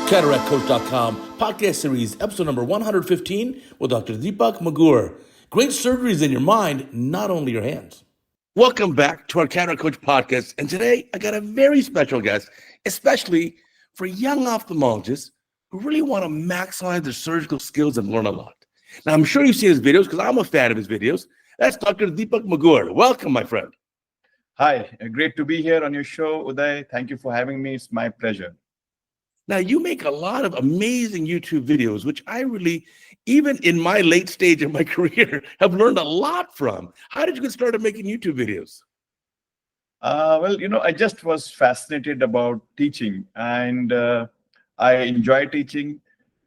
CataractCoach.com podcast series, episode number 115 with Dr. Deepak Megur. Great surgeries in your mind, not only your hands. Welcome back to our Cataract Coach podcast. And today I got a very special guest, especially for young ophthalmologists who really want to maximize their surgical skills and learn a lot. Now, I'm sure you've seen his videos because I'm a fan of his videos. That's Dr. Deepak Megur. Welcome, my friend. Hi, great to be here on your show, Uday. Thank you for having me. It's my pleasure. Now, you make a lot of amazing YouTube videos, which I really, even in my late stage of my career, have learned a lot from. How did you get started making YouTube videos? I just was fascinated about teaching, and I enjoy teaching,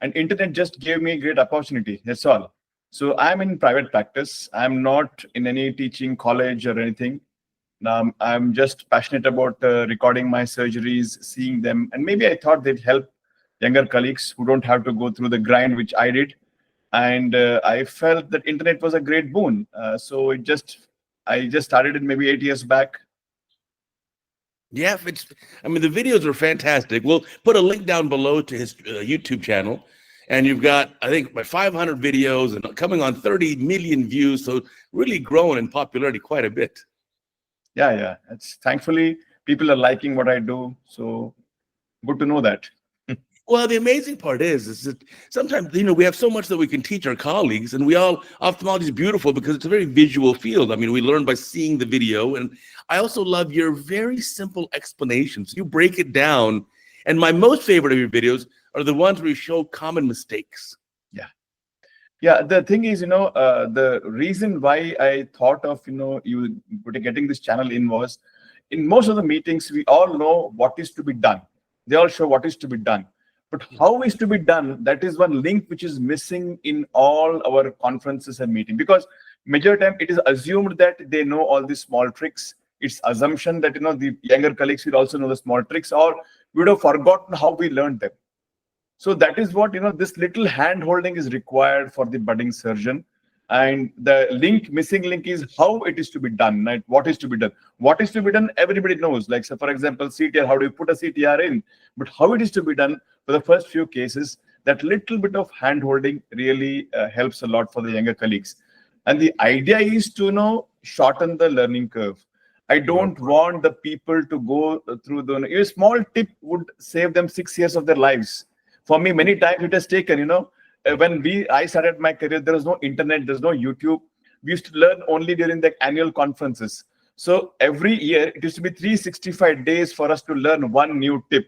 and internet just gave me a great opportunity. That's all. So I'm in private practice. I'm not in any teaching college or anything. I'm just passionate about recording my surgeries, seeing them, and maybe I thought they'd help younger colleagues who don't have to go through the grind which I did. And I felt that internet was a great boon. So I just started it maybe 8 years back. Yeah, the videos are fantastic. We'll put a link down below to his YouTube channel. And you've got, I think, 500 videos and coming on 30 million views. So really growing in popularity quite a bit. Yeah. It's thankfully people are liking what I do. So good to know that. Well, the amazing part is that sometimes, we have so much that we can teach our colleagues, and ophthalmology is beautiful because it's a very visual field. I mean, we learn by seeing the video, and I also love your very simple explanations. You break it down, and my most favorite of your videos are the ones where you show common mistakes. Yeah. The thing is, the reason why I thought of, you getting this channel in was, in most of the meetings, we all know what is to be done. They all show what is to be done. But how is to be done, that is one link which is missing in all our conferences and meetings. Because major time it is assumed that they know all these small tricks. It's assumption that, the younger colleagues will also know the small tricks, or we would have forgotten how we learned them. So that is what, this little hand holding is required for the budding surgeon. And the missing link is how it is to be done, right? What is to be done? What is to be done, everybody knows. Like, so for example, CTR, how do you put a CTR in? But how it is to be done for the first few cases, that little bit of hand holding really helps a lot for the younger colleagues. And the idea is to, shorten the learning curve. I don't want the people to go through a small tip would save them 6 years of their lives. For me, many times it has taken, when I started my career, there was no internet, there's no YouTube. We used to learn only during the annual conferences. So every year, it used to be 365 days for us to learn one new tip.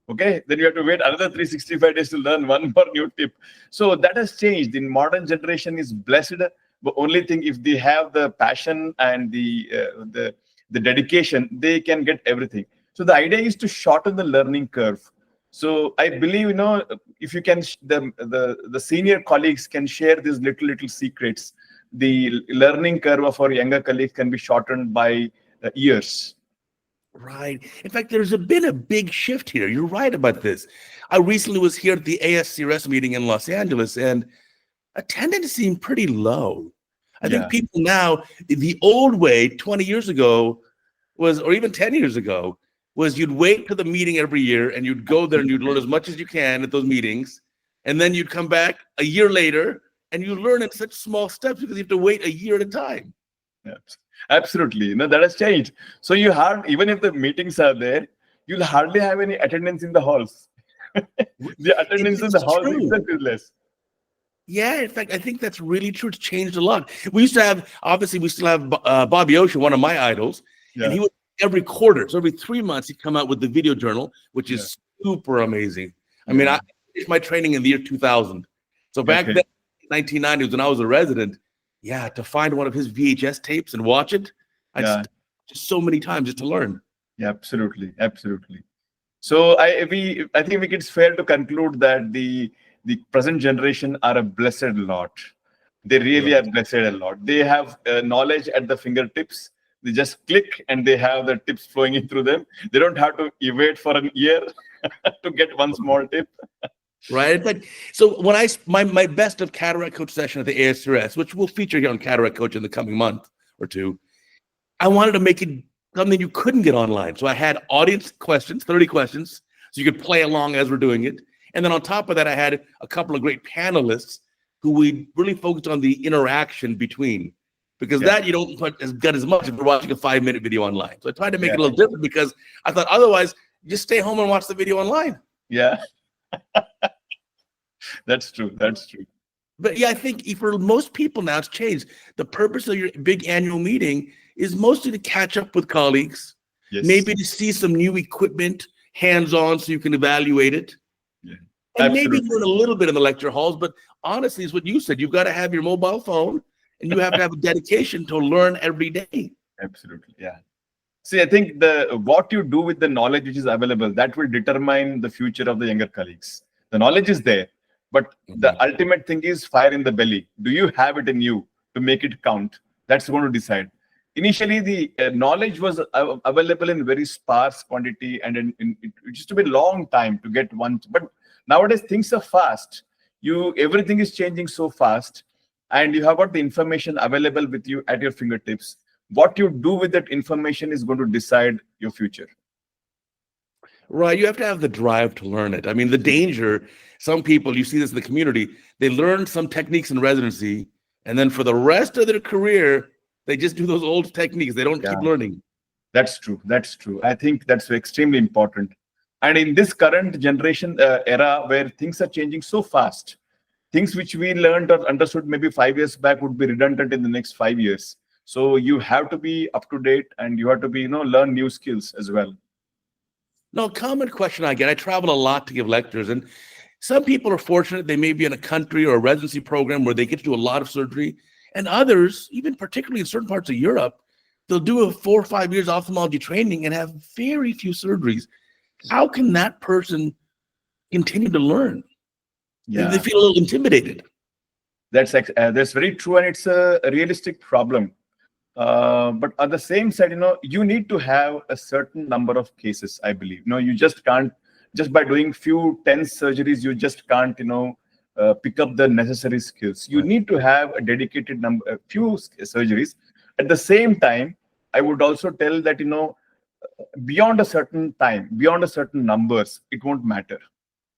Okay, then you have to wait another 365 days to learn one more new tip. So that has changed. The modern generation is blessed. But only thing, if they have the passion and the dedication, they can get everything. So the idea is to shorten the learning curve. So I believe, if you can, the senior colleagues can share these little secrets, the learning curve of our younger colleagues can be shortened by years. Right. In fact, there's been a big shift here. You're right about this. I recently was here at the ASCRS meeting in Los Angeles, and attendance seemed pretty low. I think people now, the old way 20 years ago or even 10 years ago, was you'd wait to the meeting every year and you'd go there and you'd learn as much as you can at those meetings. And then you'd come back a year later and you learn in such small steps because you have to wait a year at a time. Yes, absolutely. That has changed. So even if the meetings are there, you'll hardly have any attendance in the halls. The attendance in the halls is less. Yeah, in fact, I think that's really true. It's changed a lot. We still have Bobby Ocean, one of my idols, and he would every quarter, so every 3 months, he'd come out with the video journal, which is super amazing. I mean, I finished my training in the year 2000. So back then, 1990s, when I was a resident, to find one of his VHS tapes and watch it, just so many times just to learn. Yeah, absolutely. So I think it's fair to conclude that the present generation are a blessed lot. They really are blessed a lot. They have knowledge at the fingertips. They just click and they have the tips flowing in through them. They don't have to wait for an year to get one small tip. Right. But so when my best of Cataract Coach session at the ASRS, which we'll feature here on Cataract Coach in the coming month or two, I wanted to make it something you couldn't get online. So I had audience questions, 30 questions, so you could play along as we're doing it. And then on top of that, I had a couple of great panelists who we really focused on the interaction between, because that you don't get as much if you're watching a 5-minute video online. So I tried to make it a little different, because I thought otherwise just stay home and watch the video online. Yeah. That's true. That's true. But yeah, I think for most people now it's changed. The purpose of your big annual meeting is mostly to catch up with colleagues, maybe to see some new equipment hands-on so you can evaluate it. And maybe learn a little bit in the lecture halls, but honestly, it's what you said. You've got to have your mobile phone and you have to have a dedication to learn every day. Absolutely. Yeah. See, I think what you do with the knowledge which is available, that will determine the future of the younger colleagues. The knowledge is there, but the ultimate thing is fire in the belly. Do you have it in you to make it count? That's going to decide. Initially, the knowledge was available in very sparse quantity, and it used to be a long time to get one. But nowadays, things are fast. Everything is changing so fast, and you have got the information available with you at your fingertips. What you do with that information is going to decide your future. Right. You have to have the drive to learn it. I mean, the danger, some people, you see this in the community, they learn some techniques in residency, and then for the rest of their career, they just do those old techniques. They don't keep learning. That's true. That's true. I think that's extremely important. And in this current generation era where things are changing so fast, things which we learned or understood maybe 5 years back would be redundant in the next 5 years. So you have to be up to date, and you have to be, learn new skills as well. No, a common question I get, I travel a lot to give lectures, and some people are fortunate. They may be in a country or a residency program where they get to do a lot of surgery, and others, even particularly in certain parts of Europe, they'll do a 4 or 5 years ophthalmology training and have very few surgeries. How can that person continue to learn? Yeah. They feel a little intimidated. That's very true, and it's a realistic problem. But at the same side, you need to have a certain number of cases, I believe. You just can't, just by doing few 10 surgeries, you just can't, pick up the necessary skills. You need to have a dedicated a few surgeries. At the same time, I would also tell that, beyond a certain time, beyond a certain numbers, it won't matter.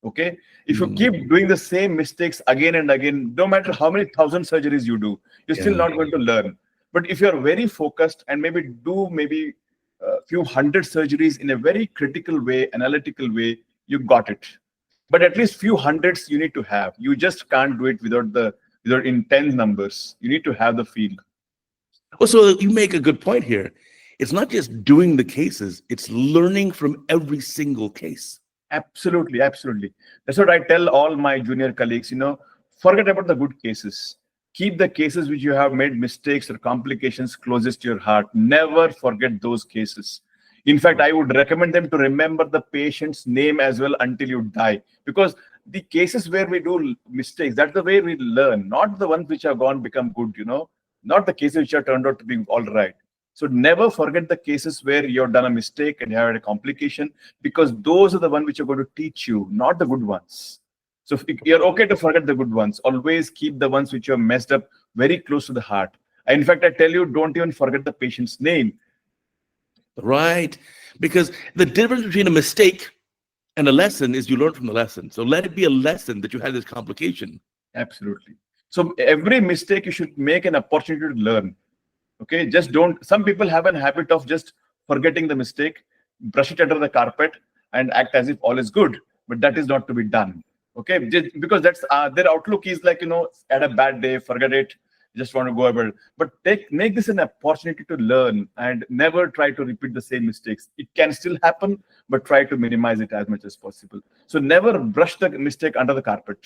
Okay. If you keep doing the same mistakes again and again, no matter how many 1,000 surgeries you do, you're still not going to learn. But if you're very focused and do a few hundred surgeries in a very critical way, analytical way, you got it. But at least few hundreds you need to have. You just can't do it without intense numbers. You need to have the feel. Well, so you make a good point here. It's not just doing the cases, it's learning from every single case. Absolutely, absolutely. That's what I tell all my junior colleagues, forget about the good cases. Keep the cases which you have made mistakes or complications closest to your heart. Never forget those cases. In fact, I would recommend them to remember the patient's name as well until you die. Because the cases where we do mistakes, that's the way we learn, not the ones which have become good, not the cases which have turned out to be all right. So never forget the cases where you've done a mistake and you had a complication, because those are the ones which are going to teach you, not the good ones. So you're okay to forget the good ones. Always keep the ones which you have messed up very close to the heart. In fact, I tell you, don't even forget the patient's name. Right. Because the difference between a mistake and a lesson is you learn from the lesson. So let it be a lesson that you had this complication. Absolutely. So every mistake you should make an opportunity to learn. Okay. Just don't. Some people have a habit of just forgetting the mistake, brush it under the carpet, and act as if all is good. But that is not to be done. Okay, because that's their outlook is like, had a bad day, forget it, just want to go about it. But make this an opportunity to learn, and never try to repeat the same mistakes. It can still happen, but try to minimize it as much as possible. So never brush the mistake under the carpet.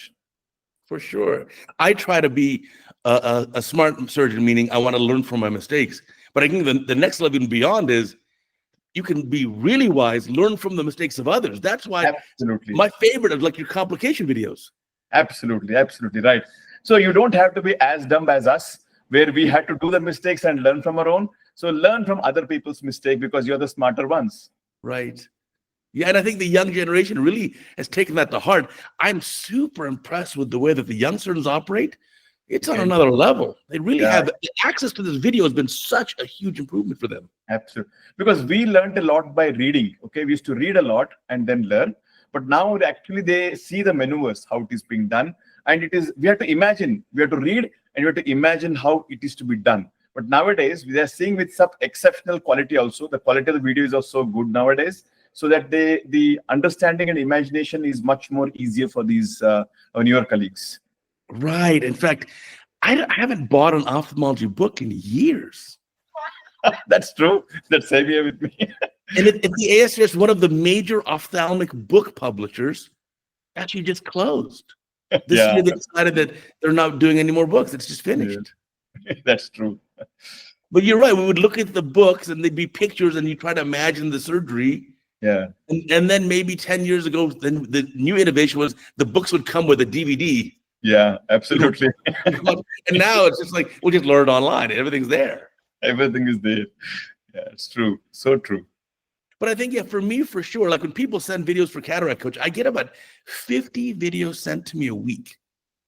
For sure. I try to be a smart surgeon, meaning I want to learn from my mistakes. But I think the next level and beyond is you can be really wise, learn from the mistakes of others. That's why my favorite is like your complication videos. Absolutely, absolutely right. So you don't have to be as dumb as us, where we had to do the mistakes and learn from our own. So learn from other people's mistakes, because you're the smarter ones. Right. Yeah, and I think the young generation really has taken that to heart. I'm super impressed with the way that the young surgeons operate. It's on another level. They really have access to this video has been such a huge improvement for them. Absolutely. Because we learned a lot by reading. Okay, we used to read a lot and then learn. But now actually they see the maneuvers, how it is being done. And we have to imagine, we have to read, and we have to imagine how it is to be done. But nowadays, we are seeing with some exceptional quality also. The quality of the video is also good nowadays, so that the understanding and imagination is much more easier for these newer colleagues. Right. In fact, I haven't bought an ophthalmology book in years. That's true. That's same here with me. And if the ASCRS, one of the major ophthalmic book publishers, actually just closed. This year they decided that they're not doing any more books. It's just finished. Yeah. That's true. But you're right. We would look at the books and they'd be pictures and you try to imagine the surgery. Yeah. And then maybe 10 years ago, then the new innovation was the books would come with a DVD. Yeah, absolutely. And now it's just like, we'll just learn online. Everything's there. Everything is there. Yeah, it's true. So true. But I think, yeah, for me, for sure, like when people send videos for Cataract Coach, I get about 50 videos sent to me a week.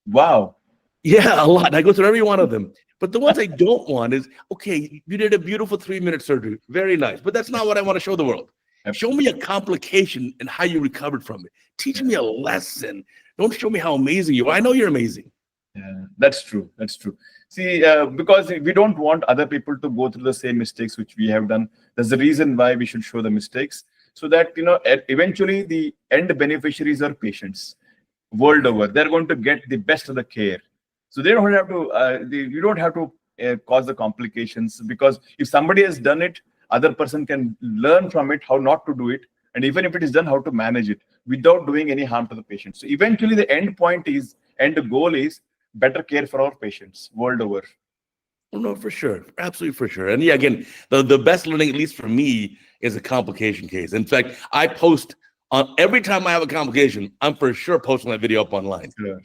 Wow. Yeah, a lot. I go through every one of them. But the ones I don't want is, okay, you did a beautiful 3-minute surgery. Very nice. But that's not what I want to show the world. Show me a complication and how you recovered from it. Teach me a lesson. Don't show me how amazing you are. I know you're amazing. Yeah, that's true. That's true. See, because we don't want other people to go through the same mistakes which we have done. That's the reason why we should show the mistakes, so that, eventually the end beneficiaries are patients world over. They're going to get the best of the care. So they don't have to, you don't have to cause the complications, because if somebody has done it, other person can learn from it how not to do it. And even if it is done, how to manage it without doing any harm to the patient. So eventually the end goal is better care for our patients world over. Oh, no, for sure. Absolutely, for sure. And yeah, again, the best learning, at least for me, is a complication case. In fact, I post on every time I have a complication, I'm for sure posting that video up online. Sure.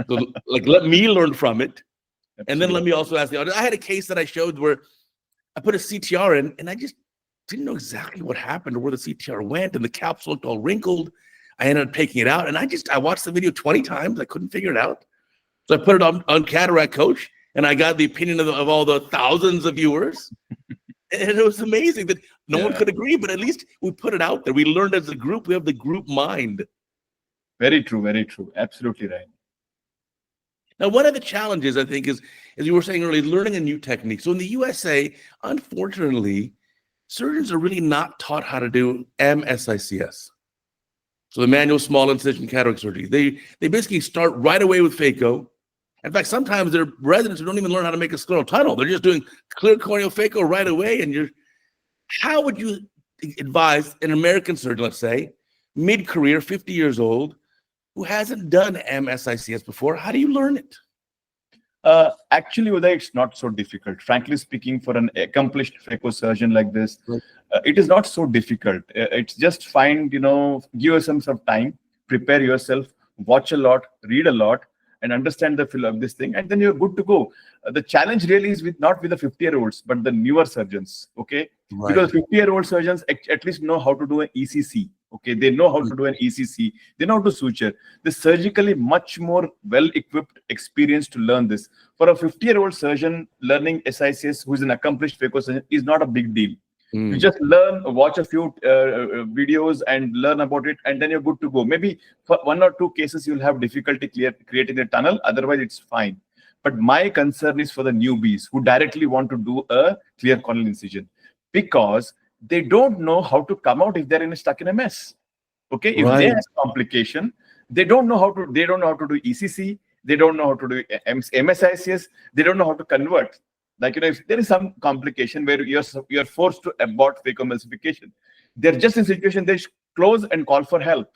So, like, let me learn from it. Absolutely. And then let me also ask the audience. I had a case that I showed where I put a CTR in and I just didn't know exactly what happened or where the CTR went, and the capsule looked all wrinkled. I ended up taking it out, and I watched the video 20 times. I couldn't figure it out. So I put it on Cataract Coach, and I got the opinion of all the thousands of viewers. And it was amazing that no one could agree, but at least we put it out there. We learned as a group. We have the group mind. Very true. Very true. Absolutely right. Now, one of the challenges, I think, is, as you were saying earlier, learning a new technique. So in the USA, unfortunately, surgeons are really not taught how to do MSICS. So the manual small incision cataract surgery. They basically start right away with phaco. In fact, sometimes there are residents who don't even learn how to make a scleral tunnel. They're just doing clear corneal phaco right away. And how would you advise an American surgeon, let's say, mid-career, 50 years old, who hasn't done MSICS before? How do you learn it? Actually, Uday, it's not so difficult. Frankly speaking, for an accomplished phaco surgeon like this, it is not so difficult. It's just give yourself some time, prepare yourself, watch a lot, read a lot, and understand the feel of this thing, and then you're good to go. The challenge really is not with the 50-year-olds, but the newer surgeons, okay? Right. Because 50-year-old surgeons at least know how to do an ECC, okay? They know how to do an ECC. They know how to suture. They're surgically much more well-equipped, experienced to learn this. For a 50-year-old surgeon, learning SICS, who is an accomplished phaco surgeon, is not a big deal. You just watch a few videos and learn about it, and then you're good to go. Maybe for 1 or 2 cases, you'll have difficulty creating the tunnel. Otherwise, it's fine. But my concern is for the newbies who directly want to do a clear corneal incision, because they don't know how to come out if they're stuck in a mess. Okay, if they have a complication, they don't know how to do ECC. They don't know how to do MSICS. They don't know how to convert. Like, if there is some complication where you're forced to abort phacoemulsification, they're just in a situation they close and call for help.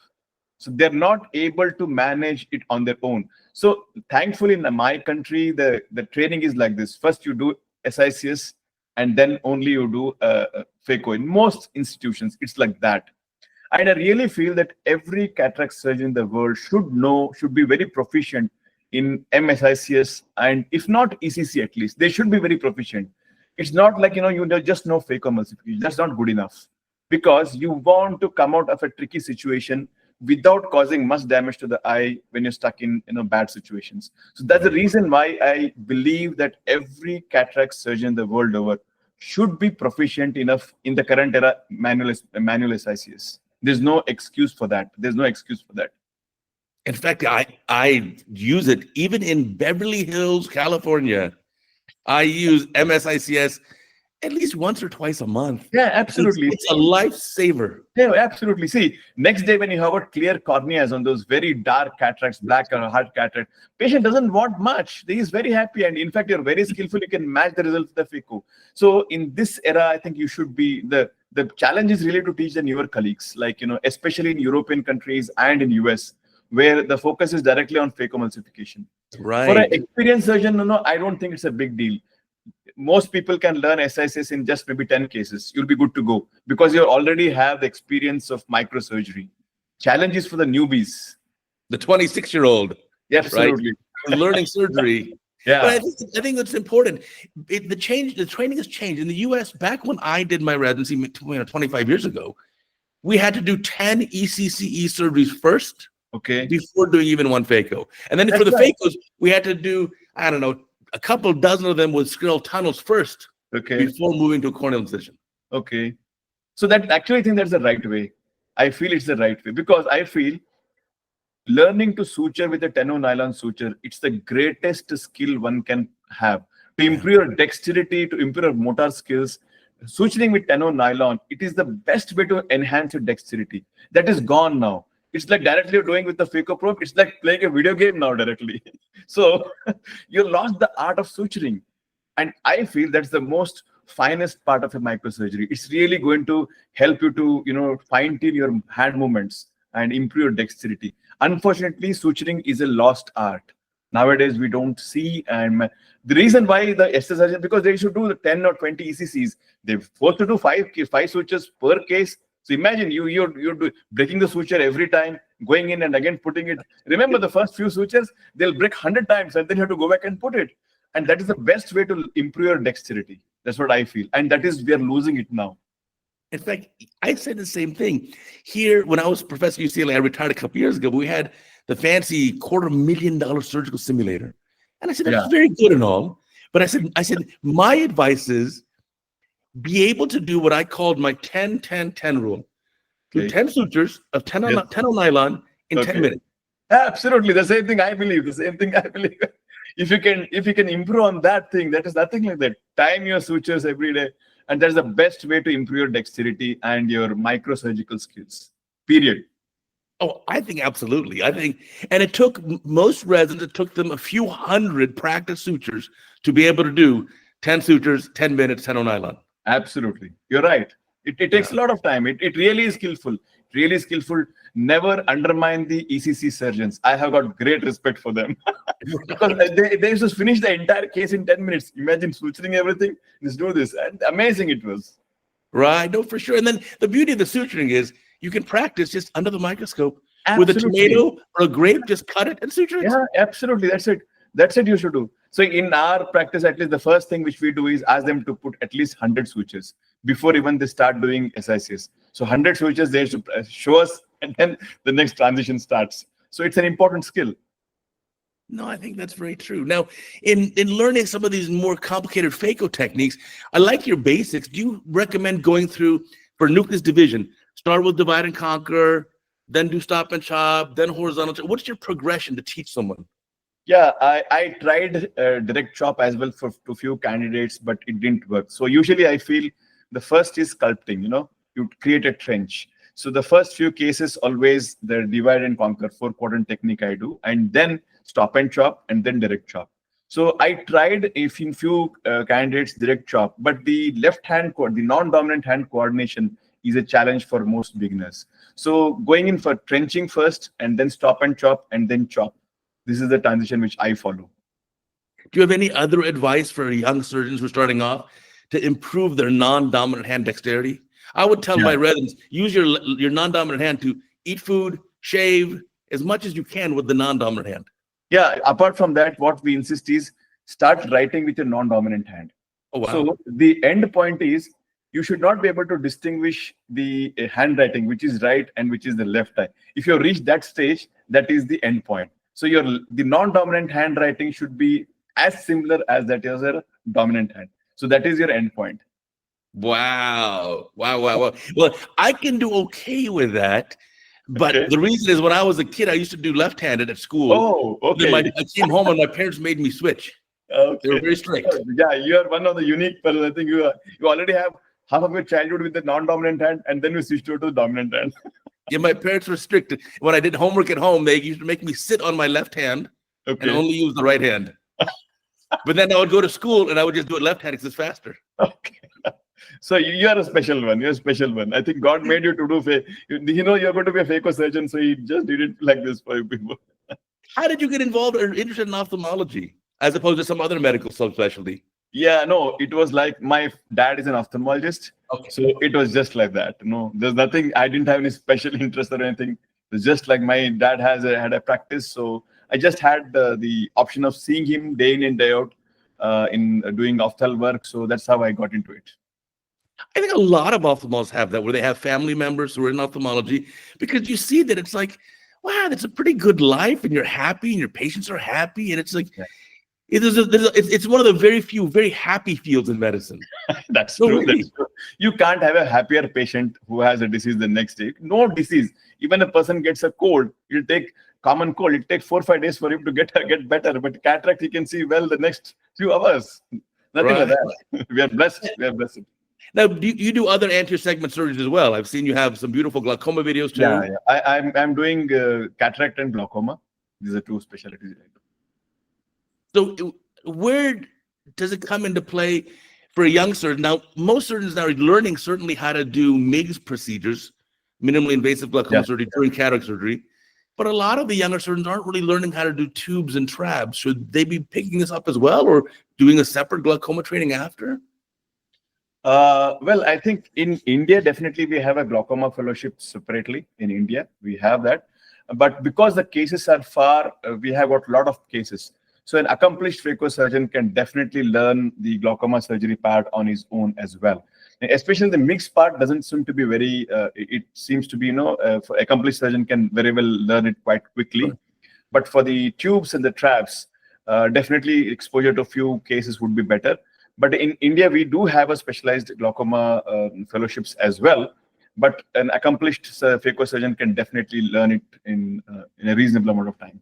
So they're not able to manage it on their own. So thankfully, in my country, the training is like this. First, you do SICS, and then only you do phaco. In most institutions, it's like that. And I really feel that every cataract surgeon in the world should be very proficient in MSICS, and if not ECC, at least they should be very proficient. It's not like you just know phacoemulsification. That's not good enough, because you want to come out of a tricky situation without causing much damage to the eye when you're stuck in bad situations. So that's the reason why I believe that every cataract surgeon the world over should be proficient enough in the current era manual SICS. There's no excuse for that. There's no excuse for that. In fact, I use it even in Beverly Hills, California. I use MSICS at least once or twice a month. Yeah, absolutely. It's a lifesaver. Yeah, absolutely. See, next day when you have a clear corneas on those very dark cataracts, black or hard cataract, patient doesn't want much. He is very happy, and in fact, you're very skillful. You can match the results with the phaco. So in this era, I think you should be the challenge is really to teach the newer colleagues, like especially in European countries and in US, where the focus is directly on phacoemulsification. Right. For an experienced surgeon, I don't think it's a big deal. Most people can learn SICS in just maybe 10 cases. You'll be good to go because you already have the experience of microsurgery. Challenge is for the newbies. The 26-year-old. Absolutely. Right? Learning surgery. Yeah. But I think that's important. The training has changed. In the US, back when I did my residency 25 years ago, we had to do 10 ECCE surgeries first. Okay. Before doing even one phaco. And then for the phacos, we had to do, I don't know, a couple dozen of them with scleral tunnels first. Okay. Before moving to a corneal incision. Okay. So that actually I think that's the right way. I feel it's the right way because I feel learning to suture with a 10-0 nylon suture, it's the greatest skill one can have. To improve your dexterity, to improve your motor skills, suturing with 10-0 nylon, it is the best way to enhance your dexterity. That is gone now. It's like directly doing with the phaco probe. It's like playing a video game now directly. So you lost the art of suturing. And I feel that's the most finest part of a microsurgery. It's really going to help you to, fine-tune your hand movements and improve your dexterity. Unfortunately, suturing is a lost art. Nowadays, we don't see. And the reason why the SS surgeon, because they should do the 10 or 20 ECCs. They're forced to do five sutures per case. So imagine you're breaking the suture every time, going in and again putting it. Remember the first few sutures, they'll break 100 times and then you have to go back and put it. And that is the best way to improve your dexterity. That's what I feel. And that is, we are losing it now. In fact, I said the same thing. Here, when I was professor at UCLA, I retired a couple years ago, but we had the fancy $250,000 surgical simulator. And I said, that's very good and all. But I said, my advice is, be able to do what I called my 10-10-10 rule. Do 10 sutures of 10 on nylon in 10 minutes. Absolutely. The same thing I believe. If you can improve on that thing, that is nothing like that. Time your sutures every day. And that's the best way to improve your dexterity and your microsurgical skills. Period. Oh, I think absolutely. And it took most residents, it took them a few hundred practice sutures to be able to do 10 sutures, 10 minutes, 10 on nylon. Absolutely. You're right. It takes a lot of time. It really is skillful. Really skillful. Never undermine the ECC surgeons. I have got great respect for them. Because they used to finish the entire case in 10 minutes. Imagine suturing everything. Let's do this. And amazing it was. Right. No, for sure. And then the beauty of the suturing is you can practice just under the microscope. Absolutely. With a tomato or a grape, just cut it and suture it. Yeah, absolutely. That's it you should do. So in our practice, at least the first thing which we do is ask them to put at least 100 sutures before even they start doing SICS. So 100 sutures they should show us, and then the next transition starts. So it's an important skill. No, I think that's very true. Now, in learning some of these more complicated phaco techniques, I like your basics. Do you recommend going through, for nucleus division, start with divide and conquer, then do stop and chop, then horizontal? What's your progression to teach someone? Yeah, I tried direct chop as well for a few candidates, but it didn't work. So usually I feel the first is sculpting, you create a trench. So the first few cases, always the divide and conquer 4-quadrant technique I do, and then stop and chop, and then direct chop. So I tried in few candidates direct chop, but the left hand, the non-dominant hand coordination is a challenge for most beginners. So going in for trenching first, and then stop and chop, and then chop. This is the transition which I follow. Do you have any other advice for young surgeons who are starting off to improve their non-dominant hand dexterity? I would tell my residents, use your non-dominant hand to eat food, shave as much as you can with the non-dominant hand. Yeah, apart from that, what we insist is start writing with your non-dominant hand. Oh, wow. So the end point is you should not be able to distinguish the handwriting, which is right and which is the left eye. If you reach that stage, that is the end point. So the non-dominant handwriting should be as similar as that is a dominant hand. So that is your end point. Wow. Wow. Well, I can do okay with that. But Okay. the reason is when I was a kid, I used to do left-handed at school. Oh, Then okay. I came home and my parents made me switch. They were Okay. very strict. Yeah, you are one of the unique person. I think you already have half of your childhood with the non-dominant hand, and then you switched over to the dominant hand. Yeah, my parents were strict. When I did homework at home, they used to make me sit on my left hand and Okay. only use the right hand. But then I would go to school and I would just do it left-handed because it's faster. Okay. So you are a special one. You're a special one. I think God made you to do you're going to be a phaco surgeon, so He just did it like this for you people. How did you get involved or interested in ophthalmology as opposed to some other medical subspecialty? Yeah, no, it was like my dad is an ophthalmologist, Okay. so it was just like that. There's nothing. I didn't have any special interest or anything. It's just like my dad had a practice, so I just had the option of seeing him day in and day out in doing ophthal work. So that's how I got into it. I think a lot of ophthalmologists have that, where they have family members who are in ophthalmology, because you see that it's like, wow, that's a pretty good life, and you're happy, and your patients are happy, and it's like, Yeah. it's one of the very few very happy fields in medicine. That's No, true. really. That's true. You can't have a happier patient who has a disease the next day. No disease. Even a person gets a cold, it'll take common cold. It takes 4 or 5 days for him to get better. But cataract, he can see well the next few hours. Nothing like that. We are blessed. We are blessed. Now, you do other anterior segment surgeries as well? I've seen you have some beautiful glaucoma videos too. Yeah. I'm doing cataract and glaucoma. These are two specialties I do. So where does it come into play for a young surgeon? Now, most surgeons now are learning certainly how to do MIGS procedures, minimally invasive glaucoma surgery during cataract surgery. But a lot of the younger surgeons aren't really learning how to do tubes and trabs. Should they be picking this up as well, or doing a separate glaucoma training after? Well, I think in India, definitely we have a glaucoma fellowship separately in India. We have that. But because the cases are far, we have got a lot of cases. So an accomplished phaco surgeon can definitely learn the glaucoma surgery part on his own as well. Especially the mixed part doesn't seem to be very, it seems to be, for accomplished surgeon can very well learn it quite quickly. Right. But for the tubes and the trabs, definitely exposure to a few cases would be better. But in India, we do have a specialized glaucoma fellowships as well. But an accomplished phaco surgeon can definitely learn it in a reasonable amount of time.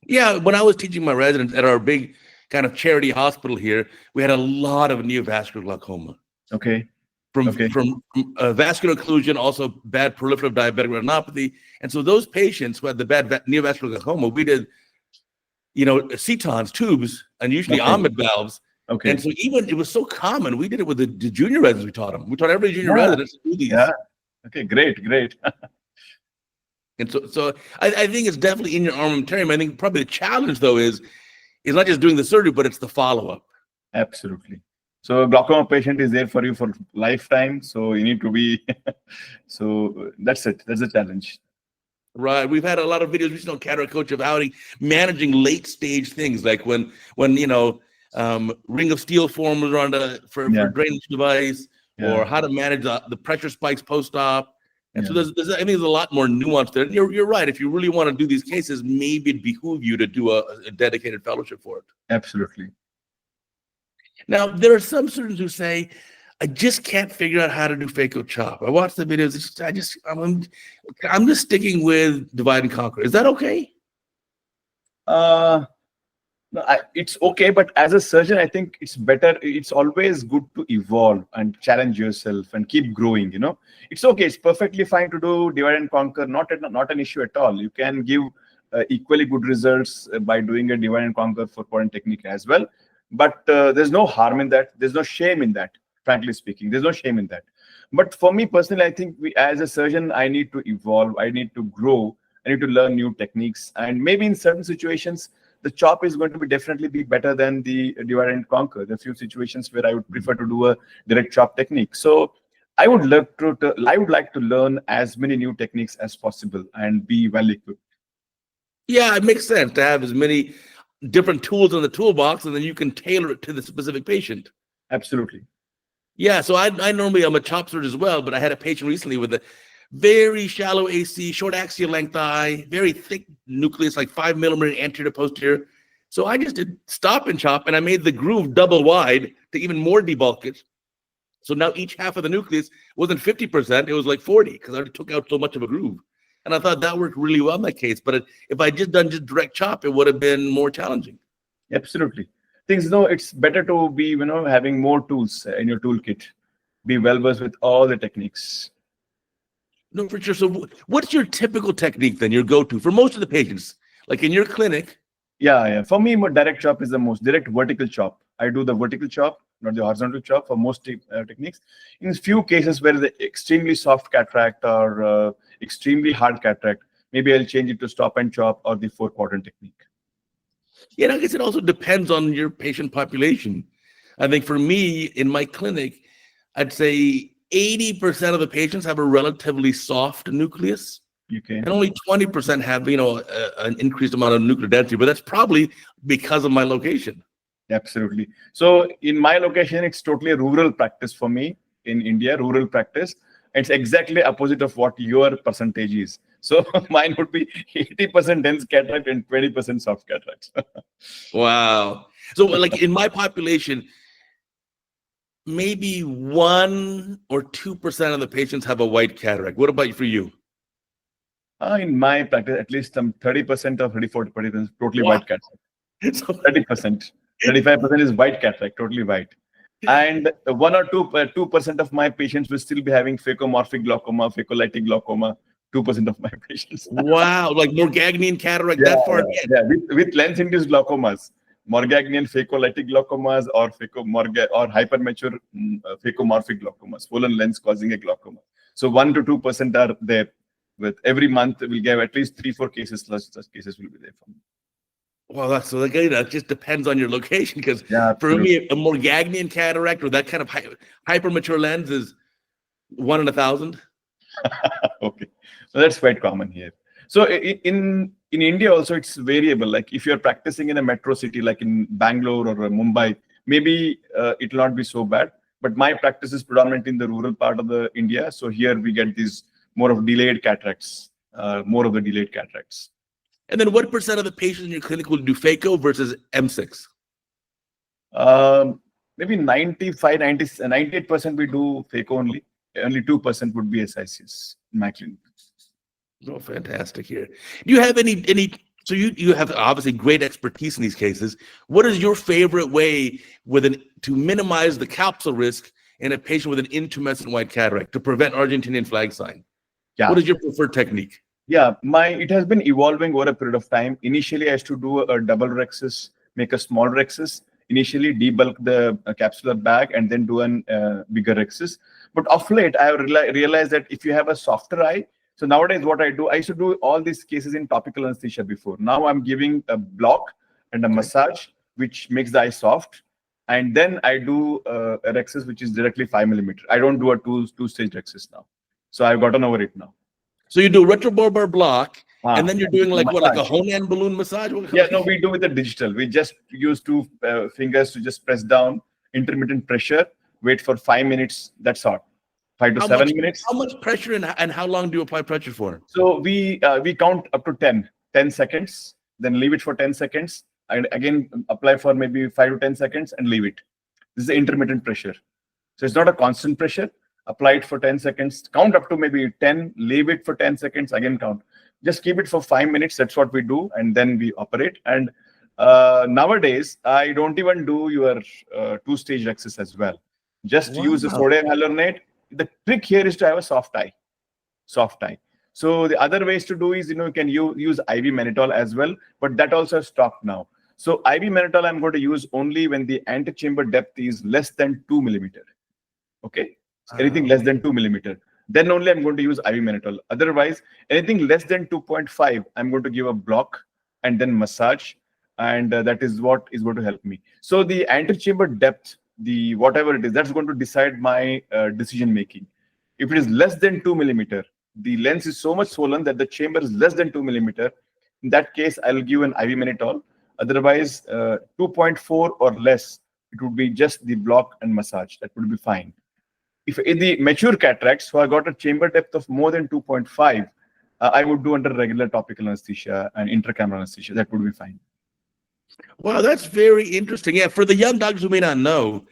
Yeah, when I was teaching my residents at our big kind of charity hospital here, we had a lot of neovascular glaucoma. Okay. From vascular occlusion, also bad proliferative diabetic retinopathy. And so those patients who had the bad neovascular glaucoma, we did, cetons, tubes, and usually Ahmed valves. Okay. And so even it was so common, we did it with the junior residents. We taught them. We taught every junior resident to do these. Yeah. Okay. Great. And so I think it's definitely in your armamentarium. I think probably the challenge though is not just doing the surgery, but it's the follow-up. Absolutely. So a glaucoma patient is there for you for lifetime. So you need to be. So that's it. That's the challenge. Right. We've had a lot of videos recently on CataractCoach of how managing late stage things, like when ring of steel form was on for drainage device, or how to manage the pressure spikes post-op. And so I think there's a lot more nuance there. And you're right. If you really want to do these cases, maybe it behoove you to do a dedicated fellowship for it. Absolutely. Now, there are some surgeons who say, I just can't figure out how to do phaco chop. I watch the videos. I'm just sticking with divide and conquer. Is that okay? No, it's okay, but as a surgeon, I think it's better. It's always good to evolve and challenge yourself and keep growing. It's okay. It's perfectly fine to do divide and conquer. Not an issue at all. You can give equally good results by doing a divide and conquer for foreign technique as well. But there's no harm in that. There's no shame in that. Frankly speaking, there's no shame in that. But for me personally, I think as a surgeon, I need to evolve. I need to grow. I need to learn new techniques. And maybe in certain situations, the chop is going to definitely be better than the divide and conquer. There are a few situations where I would prefer to do a direct chop technique. So I would like to learn as many new techniques as possible and be well equipped. Yeah, it makes sense to have as many different tools in the toolbox, and then you can tailor it to the specific patient. Absolutely. Yeah, so I'm a chop surgeon as well, but I had a patient recently with a very shallow AC, short axial length eye, very thick nucleus, like 5 millimeter anterior to posterior. So I just did stop and chop, and I made the groove double wide to even more debulk it. So now each half of the nucleus wasn't 50%, it was like 40 because I already took out so much of a groove. And I thought that worked really well in that case. But if I just done just direct chop, it would have been more challenging. Absolutely. Things, it's better to be, having more tools in your toolkit. Be well versed with all the techniques. No, for sure. So what's your typical technique then, your go-to for most of the patients? Like in your clinic? Yeah. For me, direct chop is the most direct vertical chop. I do the vertical chop, not the horizontal chop for most techniques. In few cases where the extremely soft cataract or extremely hard cataract, maybe I'll change it to stop and chop or the 4-quadrant technique. Yeah, I guess it also depends on your patient population. I think for me, in my clinic, I'd say 80% of the patients have a relatively soft nucleus. Okay. And only 20% have, an increased amount of nuclear density, but that's probably because of my location. Absolutely. So in my location, it's totally a rural practice for me in India, rural practice. It's exactly opposite of what your percentage is. So mine would be 80% dense cataract and 20% soft cataracts. Wow. So like in my population, maybe 1 or 2% of the patients have a white cataract. What about for you? In my practice, at least 30% of 40% totally Wow. white cataract. So 30%, 35% is white cataract, totally white. And 1 or 2% of my patients will still be having phacomorphic glaucoma, phacolytic glaucoma. 2% of my patients. Wow, like Morgagnian cataract that far? Yeah. With lens-induced glaucomas, Morgagnian phacolytic glaucomas or hypermature phacomorphic glaucomas, swollen lens causing a glaucoma. So 1 to 2% are there. With every month, we'll give at least 3-4 cases. Such cases will be there for me. Well, that just depends on your location. Because for me, a Morgagnian cataract or that kind of hypermature lens is 1 in 1,000. Okay, so that's quite common here. So in India also it's variable. Like if you're practicing in a metro city like in Bangalore or Mumbai, maybe it will not be so bad. But my practice is predominant in the rural part of the India. So here we get these more of delayed cataracts, more of the delayed cataracts. And then what percent of the patients in your clinic will do phaco versus MSICS? Maybe 98% we do phaco only. Only 2% would be SICS in my clinic. Oh, fantastic here. Do you have any? So you have obviously great expertise in these cases. What is your favorite way to minimize the capsule risk in a patient with an intumescent white cataract to prevent Argentinian flag sign? Yeah. What is your preferred technique? Yeah, it has been evolving over a period of time. Initially, I used to do a double rhexis, make a small rhexis. Initially, debulk the capsular bag and then do a bigger rhexis. But of late, I have realized that if you have a softer eye, so nowadays what I do, I used to do all these cases in topical anesthesia before. Now I'm giving a block and a massage, which makes the eye soft. And then I do a rhexis, which is directly 5mm. I don't do a two-stage rhexis now. So I've gotten over it now. So you do retrobulbar block, and then you're doing like what, like a Honan balloon massage? Yeah, no, we do with the digital. We just use 2 fingers to just press down, intermittent pressure, wait for 5 minutes. That's all. 5 to 7 minutes. How much pressure and how long do you apply pressure for? So we count up to 10 seconds, then leave it for 10 seconds, and again apply for maybe 5 to 10 seconds and leave it. This is the intermittent pressure. So it's not a constant pressure. Apply it for 10 seconds, count up to maybe 10, leave it for 10 seconds, again count. Just keep it for 5 minutes. That's what we do, and then we operate. And nowadays, I don't even do your 2-stage rhexis as well. Just use a sodium hyaluronate. The trick here is to have a soft eye. So the other ways to do is, you can use IV mannitol as well, but that also has stopped now. So IV mannitol I'm going to use only when the antechamber depth is less than 2mm. Okay, anything less than 2mm. Then only I'm going to use IV mannitol. Otherwise, anything less than 2.5, I'm going to give a block and then massage, and that is what is going to help me. So the antechamber depth, the whatever it is, that's going to decide my decision making. If it is less than 2mm, the lens is so much swollen that the chamber is less than 2mm. In that case, I'll give an IV mannitol. Otherwise, 2.4 or less, it would be just the block and massage. That would be fine. If in the mature cataracts, so I got a chamber depth of more than 2.5, I would do under regular topical anesthesia and intracameral anesthesia. That would be fine. Wow, that's very interesting. Yeah, for the young doctors who may not know,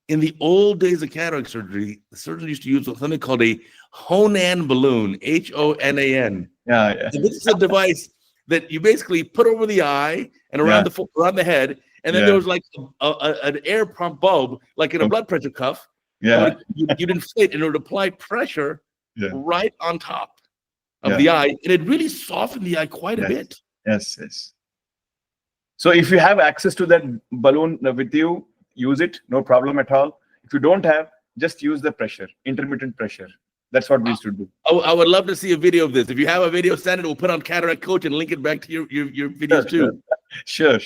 in the old days of cataract surgery, the surgeon used to use something called a Honan balloon, Honan. Yeah, yeah, And this is a device that you basically put over the eye and around the head, and then there was like an air pump bulb, like in a blood pressure cuff. yeah, You'd inflate and it would apply pressure yeah, right on top of yeah. the eye, and it really softened the eye quite a bit. Yes, yes. So if you have access to that balloon with you, use it, no problem at all. If you don't have, just use the pressure, intermittent pressure. That's what we used to do. I would love to see a video of this. If you have a video, send it. We'll put on CataractCoach and link it back to your videos too. Sure.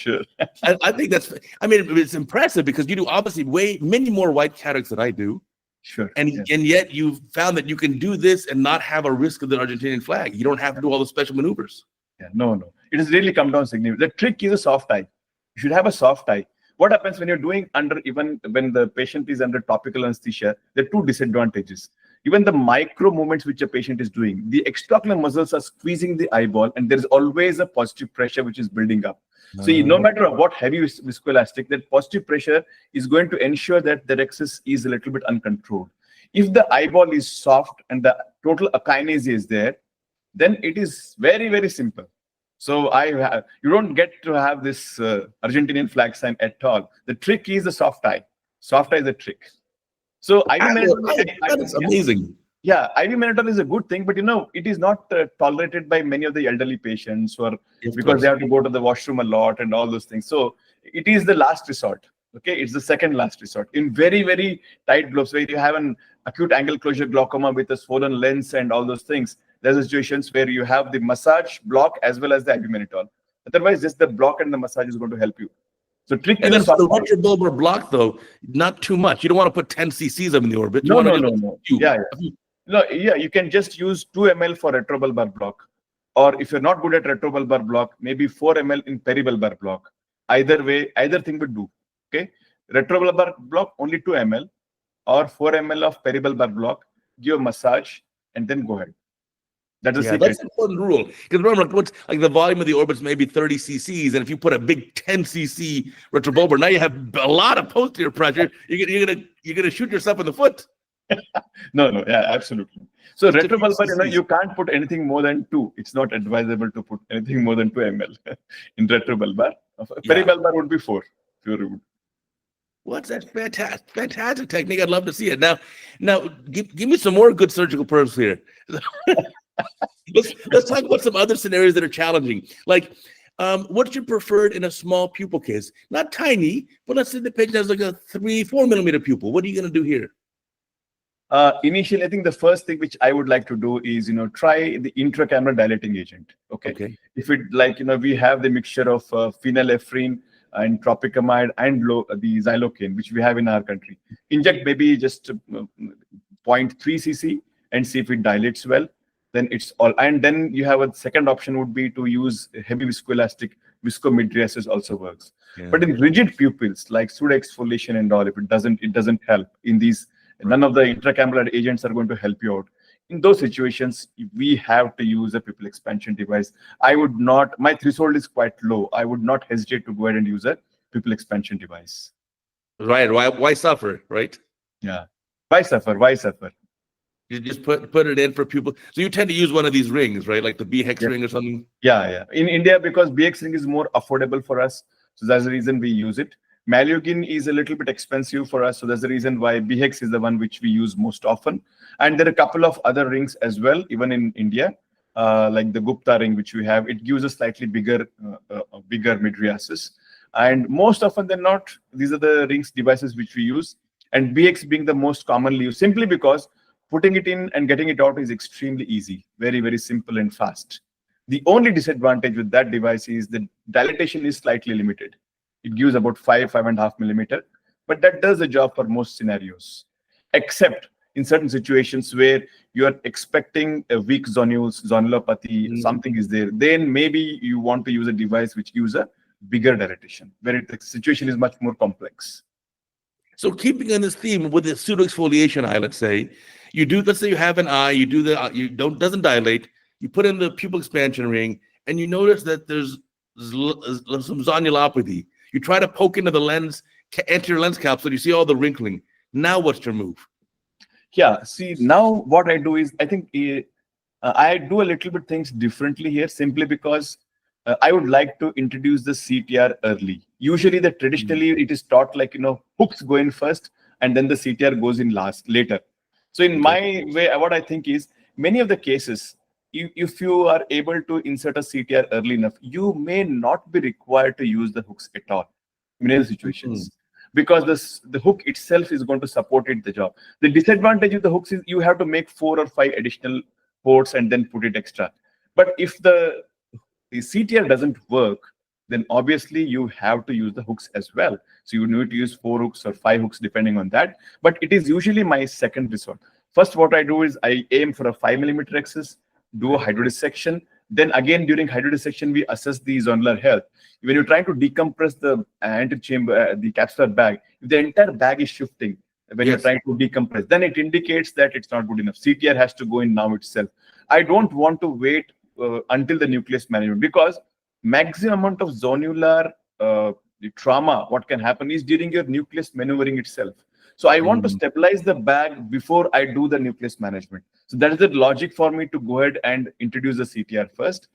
I think that's, I mean, it's impressive because you do obviously many more white cataracts than I do. Sure. And yet you've found that you can do this and not have a risk of the Argentinian flag. You don't have to do all the special maneuvers. Yeah, no. It has really come down significantly. The trick is a soft eye. You should have a soft eye. What happens when you're doing even when the patient is under topical anesthesia, there are two disadvantages. Even the micro movements which a patient is doing, the extraocular muscles are squeezing the eyeball, and there is always a positive pressure which is building up. So no matter what heavy viscoelastic, that positive pressure is going to ensure that the rhexis is a little bit uncontrolled. If the eyeball is soft and the total akinesia is there, then it is very, very simple. So you don't get to have this Argentinian flag sign at all. The trick is the soft eye. Soft eye is the trick. So that's amazing. Yeah, IV mannitol is a good thing, but it is not tolerated by many of the elderly patients, or because they have to go to the washroom a lot and all those things. So it is the last resort. Okay, it's the second last resort. In very, very tight globes where you have an acute angle closure glaucoma with a swollen lens and all those things, there's situations where you have the massage block as well as the IV mannitol. Otherwise, just the block and the massage is going to help you. So trick and then for the retrobulbar block, though, not too much. You don't want to put 10 cc's up in the orbit. No. Yeah, you can just use 2 ml for retrobulbar block. Or if you're not good at retrobulbar block, maybe 4 ml in peribulbar block. Either way, either thing would do. Okay, retrobulbar block only 2 ml or 4 ml of peribulbar block. Give a massage and then go ahead. That's a secret. That's an important rule. Because remember, what's like the volume of the orbits may be 30 cc's, and if you put a big 10 cc retrobulbar, now you have a lot of posterior pressure. You're gonna shoot yourself in the foot. No, yeah, absolutely. So retrobulbar, you can't put anything more than 2. It's not advisable to put anything more than 2 ml in retrobulbar. Peribulbar would be 4. What's that fantastic technique? I'd love to see it. Now give me some more good surgical pearls here. Let's talk about some other scenarios that are challenging. Like, what's your preferred in a small pupil case? Not tiny, but let's say the patient has like a 3-4 millimeter pupil. What are you going to do here? Initially, I think the first thing which I would like to do is, try the intracameral dilating agent. Okay. If it we have the mixture of phenylephrine and tropicamide and the xylocaine, which we have in our country. Inject maybe just 0.3 cc and see if it dilates well. Then it's all. And then you have a second option would be to use heavy viscoelastic. Viscomydriasis also works. Yeah. But in rigid pupils like pseudoexfoliation and all, if it doesn't help in these. None of the intracameral agents are going to help you out. In those situations, we have to use a pupil expansion device. I would not, my threshold is quite low. I would not hesitate to go ahead and use a pupil expansion device. Right. Why suffer, right? Yeah. Why suffer? You just put it in for pupil. So you tend to use one of these rings, right? Like the BX ring or something? Yeah. In India, because BX ring is more affordable for us. So that's the reason we use it. Malukin is a little bit expensive for us, so that's the reason why BX is the one which we use most often. And there are a couple of other rings as well, even in India, like the Gupta ring, which we have. It gives a slightly bigger mydriasis. And most often than not, these are the rings devices which we use. And BX being the most commonly used, simply because putting it in and getting it out is extremely easy, very, very simple and fast. The only disadvantage with that device is the dilatation is slightly limited. It gives about 5.5 millimeter, but that does the job for most scenarios, except in certain situations where you are expecting a weak zonulopathy, something is there. Then maybe you want to use a device which gives a bigger dilatation, where the situation is much more complex. So keeping on this theme with the pseudoexfoliation eye, let's say you have an eye, doesn't dilate, you put in the pupil expansion ring, and you notice that there's some zonulopathy. You try to poke into the lens, anterior lens capsule, you see all the wrinkling. Now what's your move? Yeah, see, now what I do is, I think I do a little bit things differently here, simply because I would like to introduce the CTR early. Usually, traditionally it is taught like, hooks go in first and then the CTR goes in later. So in my way, what I think is, many of the cases, if you are able to insert a CTR early enough, you may not be required to use the hooks at all in many situations, because the hook itself is going to support the job. The disadvantage of the hooks is you have to make 4 or 5 additional ports and then put it extra. But if the CTR doesn't work, then obviously you have to use the hooks as well. So you need to use 4 hooks or 5 hooks depending on that. But it is usually my second resort. First, what I do is I aim for a 5mm axis, do a hydrodissection. Then again, during hydrodissection, we assess the zonular health. When you're trying to decompress the antechamber, the capsular bag, if the entire bag is shifting when you're trying to decompress, then it indicates that it's not good enough. CTR has to go in now itself. I don't want to wait until the nucleus management, because maximum amount of zonular trauma, what can happen is during your nucleus maneuvering itself. So I want to stabilize the bag before I do the nucleus management. So that is the logic for me to go ahead and introduce the CTR first.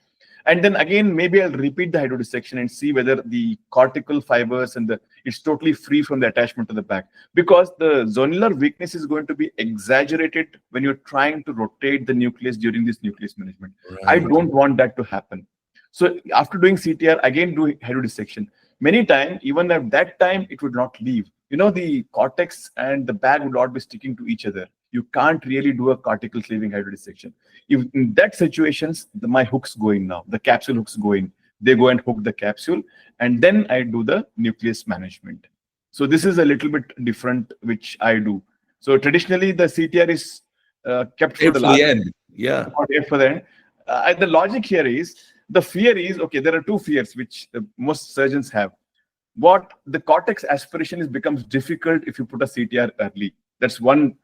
And then again, maybe I'll repeat the hydrodissection and see whether the cortical fibers and it's totally free from the attachment to the back. Because the zonular weakness is going to be exaggerated when you're trying to rotate the nucleus during this nucleus management. I don't want that to happen. So after doing CTR, again do hydrodissection. Many times, even at that time, it would not leave. The cortex and the bag would not be sticking to each other. You can't really do a cortical cleaving hydrodissection. If in that situations, my hooks go in now. The capsule hooks go in. They go and hook the capsule, and then I do the nucleus management. So this is a little bit different, which I do. So traditionally, the CTR is kept for the last end. Yeah. For the end. The logic here is, the fear is, okay, there are 2 fears which most surgeons have. The cortex aspiration becomes difficult if you put a CTR early. That's one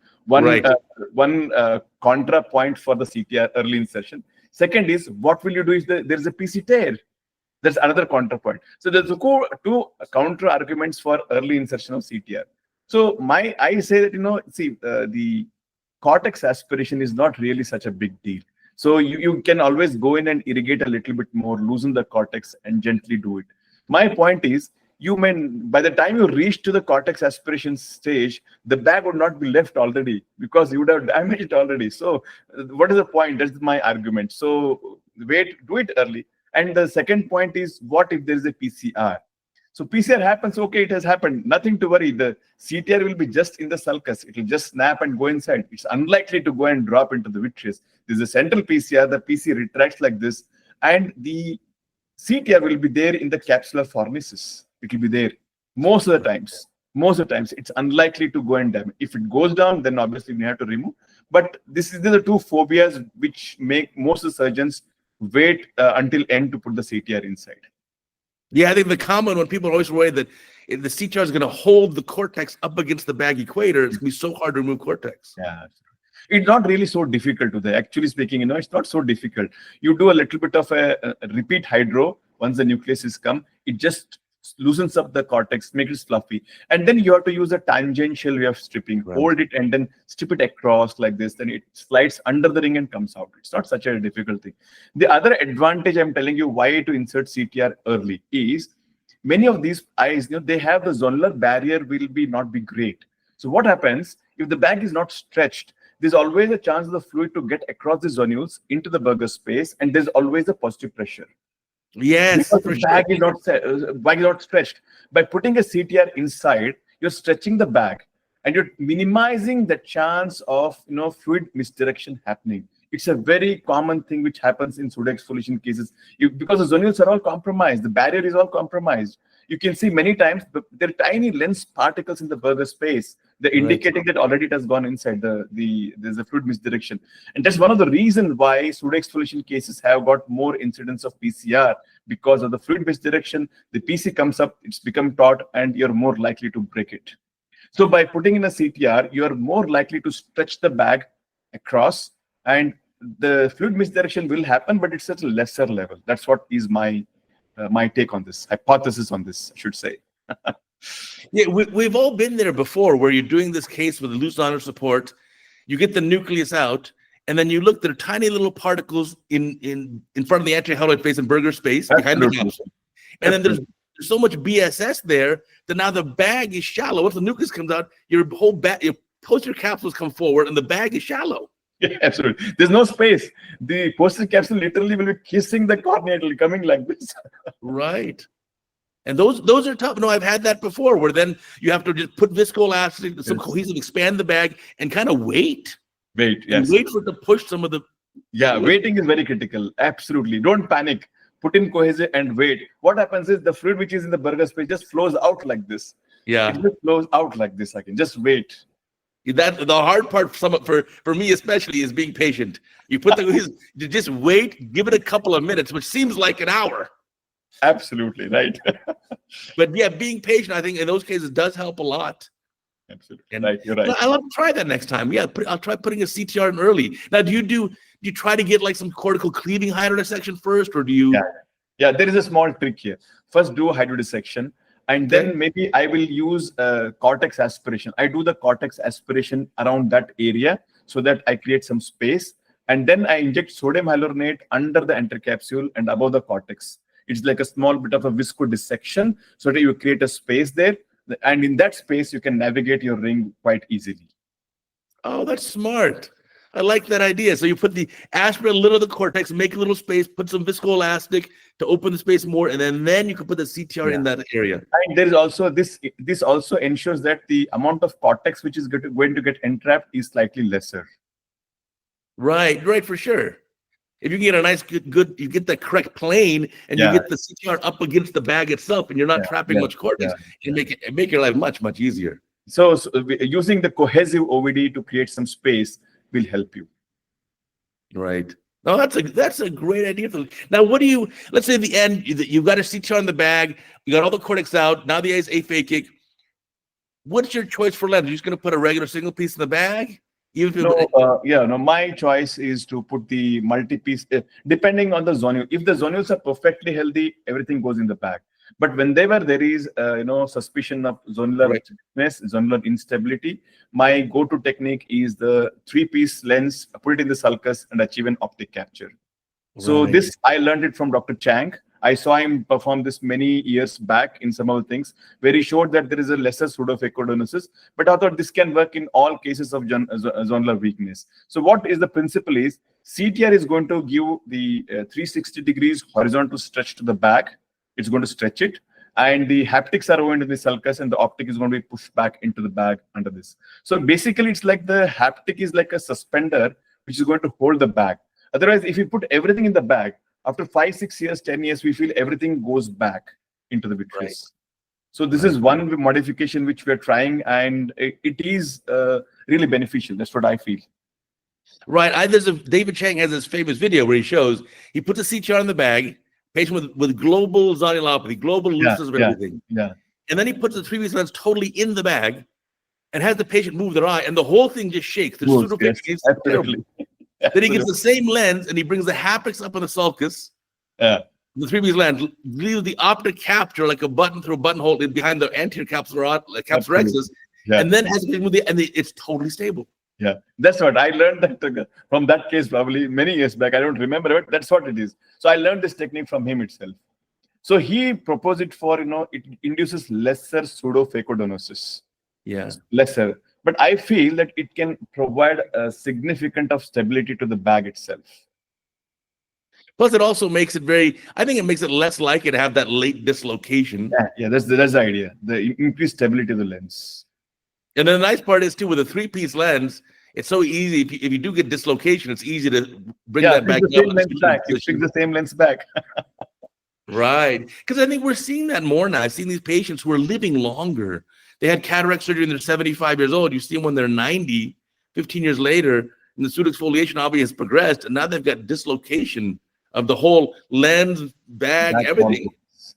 contra point for the CTR early insertion. Second is, what will you do if there's a PC tear? That's another counterpoint. So there's 2 counter arguments for early insertion of CTR. So I say that, the cortex aspiration is not really such a big deal. So you can always go in and irrigate a little bit more, loosen the cortex and gently do it. My point is, by the time you reach to the cortex aspiration stage, the bag would not be left already, because you would have damaged it already. So what is the point? That's my argument. So do it early. And the second point is, what if there is a PCR? So PCR happens, okay, it has happened. Nothing to worry. The CTR will be just in the sulcus. It will just snap and go inside. It's unlikely to go and drop into the vitreous. There's a central PCR. The PC retracts like this, and the CTR will be there in the capsular fornices. It will be there most of the times. Most of the times, it's unlikely to go and damage. If it goes down, then obviously we have to remove. But these are the 2 phobias which make most of the surgeons wait until end to put the CTR inside. Yeah, I think the common one, people are always worried that if the CTR is going to hold the cortex up against the bag equator, it's going to be so hard to remove cortex. Yeah. It's not really so difficult today. Actually speaking, it's not so difficult. You do a little bit of a repeat hydro. Once the nucleus is come, it just loosens up the cortex, makes it fluffy. And then you have to use a tangential way of stripping. Hold it and then strip it across like this. Then it slides under the ring and comes out. It's not such a difficult thing. The other advantage I'm telling you why to insert CTR early is, many of these eyes, they have the zonular barrier will not be great. So what happens if the bag is not stretched? There's always a chance of the fluid to get across the zonules into the burger space, and there's always a positive pressure. Yes, because the bag is not stretched. By putting a CTR inside, you're stretching the bag, and you're minimizing the chance of fluid misdirection happening. It's a very common thing which happens in pseudoexfoliation cases. Because the zonules are all compromised, the barrier is all compromised. You can see many times there are tiny lens particles in the burger space. They're indicating that already it has gone inside. There's a fluid misdirection. And that's one of the reasons why pseudoexfoliation cases have got more incidence of PCR, because of the fluid misdirection. The PC comes up, it's become taut, and you're more likely to break it. So by putting in a CTR, you're more likely to stretch the bag across, and the fluid misdirection will happen, but it's at a lesser level. That's what is my take on this, hypothesis on this, I should say. Yeah, we've all been there before where you're doing this case with a loose nodular support, you get the nucleus out, and then you look, there are tiny little particles in front of the anterior halide face and Burger space behind the Absolutely. capsule. And then there's so much BSS there that now the bag is shallow. Once the nucleus comes out, your whole back, your posterior capsules come forward and the bag is shallow. Yeah, absolutely. There's no space. The posterior capsule literally will be kissing the cornea. It will be coming like this. Right. And those are tough. No, I've had that before where then you have to just put viscoelastic, some cohesive, expand the bag and kind of wait. Wait, yes. Wait for it to push some of the... Yeah, waiting is very critical. Absolutely. Don't panic. Put in cohesive and wait. What happens is the fluid which is in the Burger space just flows out like this. Yeah. It just flows out like this again. Just wait. That the hard part for me especially is being patient. You put the you just wait, give it a couple of minutes, which seems like an hour. Absolutely right. But yeah, being patient, I think in those cases does help a lot. Absolutely. And right. You're right. I'll have to try that next time. Yeah, I'll try putting a CTR in early. Now, do you try to get like some cortical cleaving hydrodissection first, or do you? Yeah, there is a small trick here. First, do a hydrodissection, and then maybe I will use cortex aspiration. I do the cortex aspiration around that area so that I create some space, and then I inject sodium hyaluronate under the anterior capsule and above the cortex. It's like a small bit of a visco dissection so that you create a space there, and in that space you can navigate your ring quite easily. Oh, that's smart. I like that idea. So you put the aspirate a little of the cortex, make a little space, put some viscoelastic to open the space more, and then you can put the CTR in that area. And there is also this also ensures that the amount of cortex which is going to get entrapped is slightly lesser. Right, for sure. If you get a nice, good, you get the correct plane, and you get the CTR up against the bag itself, and you're not trapping much cortex, and make your life much easier. So using the cohesive OVD to create some space will help you. Right. No, that's a great idea. Now, what do you? Let's say at the end you've got a CTR in the bag, you got all the cortex out. Now the eye is aphakic. What's your choice for lens? Are you just going to put a regular single piece in the bag? No, my choice is to put the multi-piece, depending on the zonule. If the zonules are perfectly healthy, everything goes in the bag. But whenever there is, suspicion of zonular weakness, zonular instability, my go-to technique is the 3-piece lens, put it in the sulcus and achieve an optic capture. So this, I learned it from Dr. Chang. I saw him perform this many years back in some of the things where he showed that there is a lesser pseudophacodinosis, but I thought this can work in all cases of zonular weakness. So what is the principle is CTR is going to give the 360 degrees horizontal stretch to the back. It's going to stretch it, and the haptics are going to the sulcus, and the optic is going to be pushed back into the bag under this. So basically, it's like the haptic is like a suspender which is going to hold the bag. Otherwise, if you put everything in the bag, after 5, 6 years, 10 years, we feel everything goes back into the vitreous. So this is one modification which we're trying, and it is really beneficial. That's what I feel. Right. David Chang has this famous video where he puts a CTR in the bag, patient with global zonulopathy, global looseness of everything. And then he puts the 3-piece lens totally in the bag and has the patient move their eye, and the whole thing just shakes. The Absolutely. Then he gets the same lens and he brings the haptics up on the sulcus. The 3-piece lens leaves the optic capture like a button through a buttonhole behind the anterior capsulorhexis, and then has it move and it's totally stable. Yeah, that's what I learned that from that case probably many years back. I don't remember it. That's what it is. So I learned this technique from him itself. So he proposed it for, it induces lesser pseudophacodinosis. Yeah, lesser. But I feel that it can provide a significant of stability to the bag itself. Plus, it also makes it I think it makes it less likely to have that late dislocation. Yeah, that's the idea. The increased stability of the lens. And then the nice part is, too, with a 3-piece lens, it's so easy. If you do get dislocation, it's easy to bring that back. You fix the same lens back. Right. Because I think we're seeing that more now. I've seen these patients who are living longer. They had cataract surgery when they're 75 years old. You see them when they're 90, 15 years later, and the pseudoexfoliation obviously has progressed, and now they've got dislocation of the whole lens, bag, everything.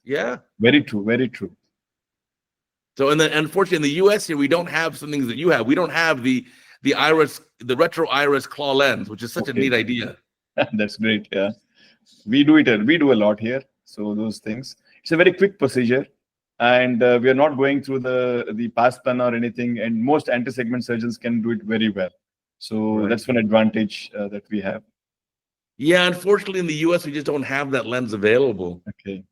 Yeah. Very true, very true. So, and then unfortunately in the US here, we don't have some things that you have. We don't have the retro iris claw lens, which is such a neat idea. That's great. Yeah. We do a lot here. So those things. It's a very quick procedure. and we are not going through the pass plan or anything. And most anti-segment surgeons can do it very well. So Right. that's one advantage that we have. Yeah, unfortunately, in the US, we just don't have that lens available. Okay.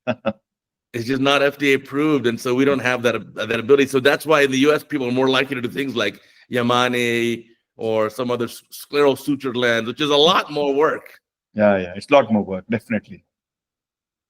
It's just not FDA approved, and so we don't have that ability. So that's why in the US, people are more likely to do things like Yamane or some other scleral suture lens, which is a lot more work. Yeah, it's a lot more work, definitely.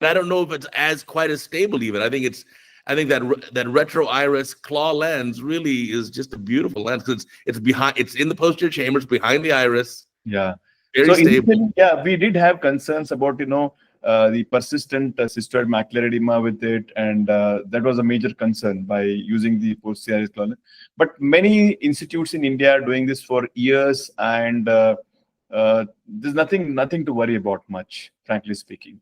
And I don't know if it's quite as stable even. I think that retro iris claw lens really is just a beautiful lens because it's in the posterior chambers behind the iris. Yeah. Very So stable. initially, yeah, we did have concerns about the persistent cystoid macular edema with it, and that was a major concern by using the posterior iris claw lens. But many institutes in India are doing this for years, and there's nothing to worry about much, frankly speaking.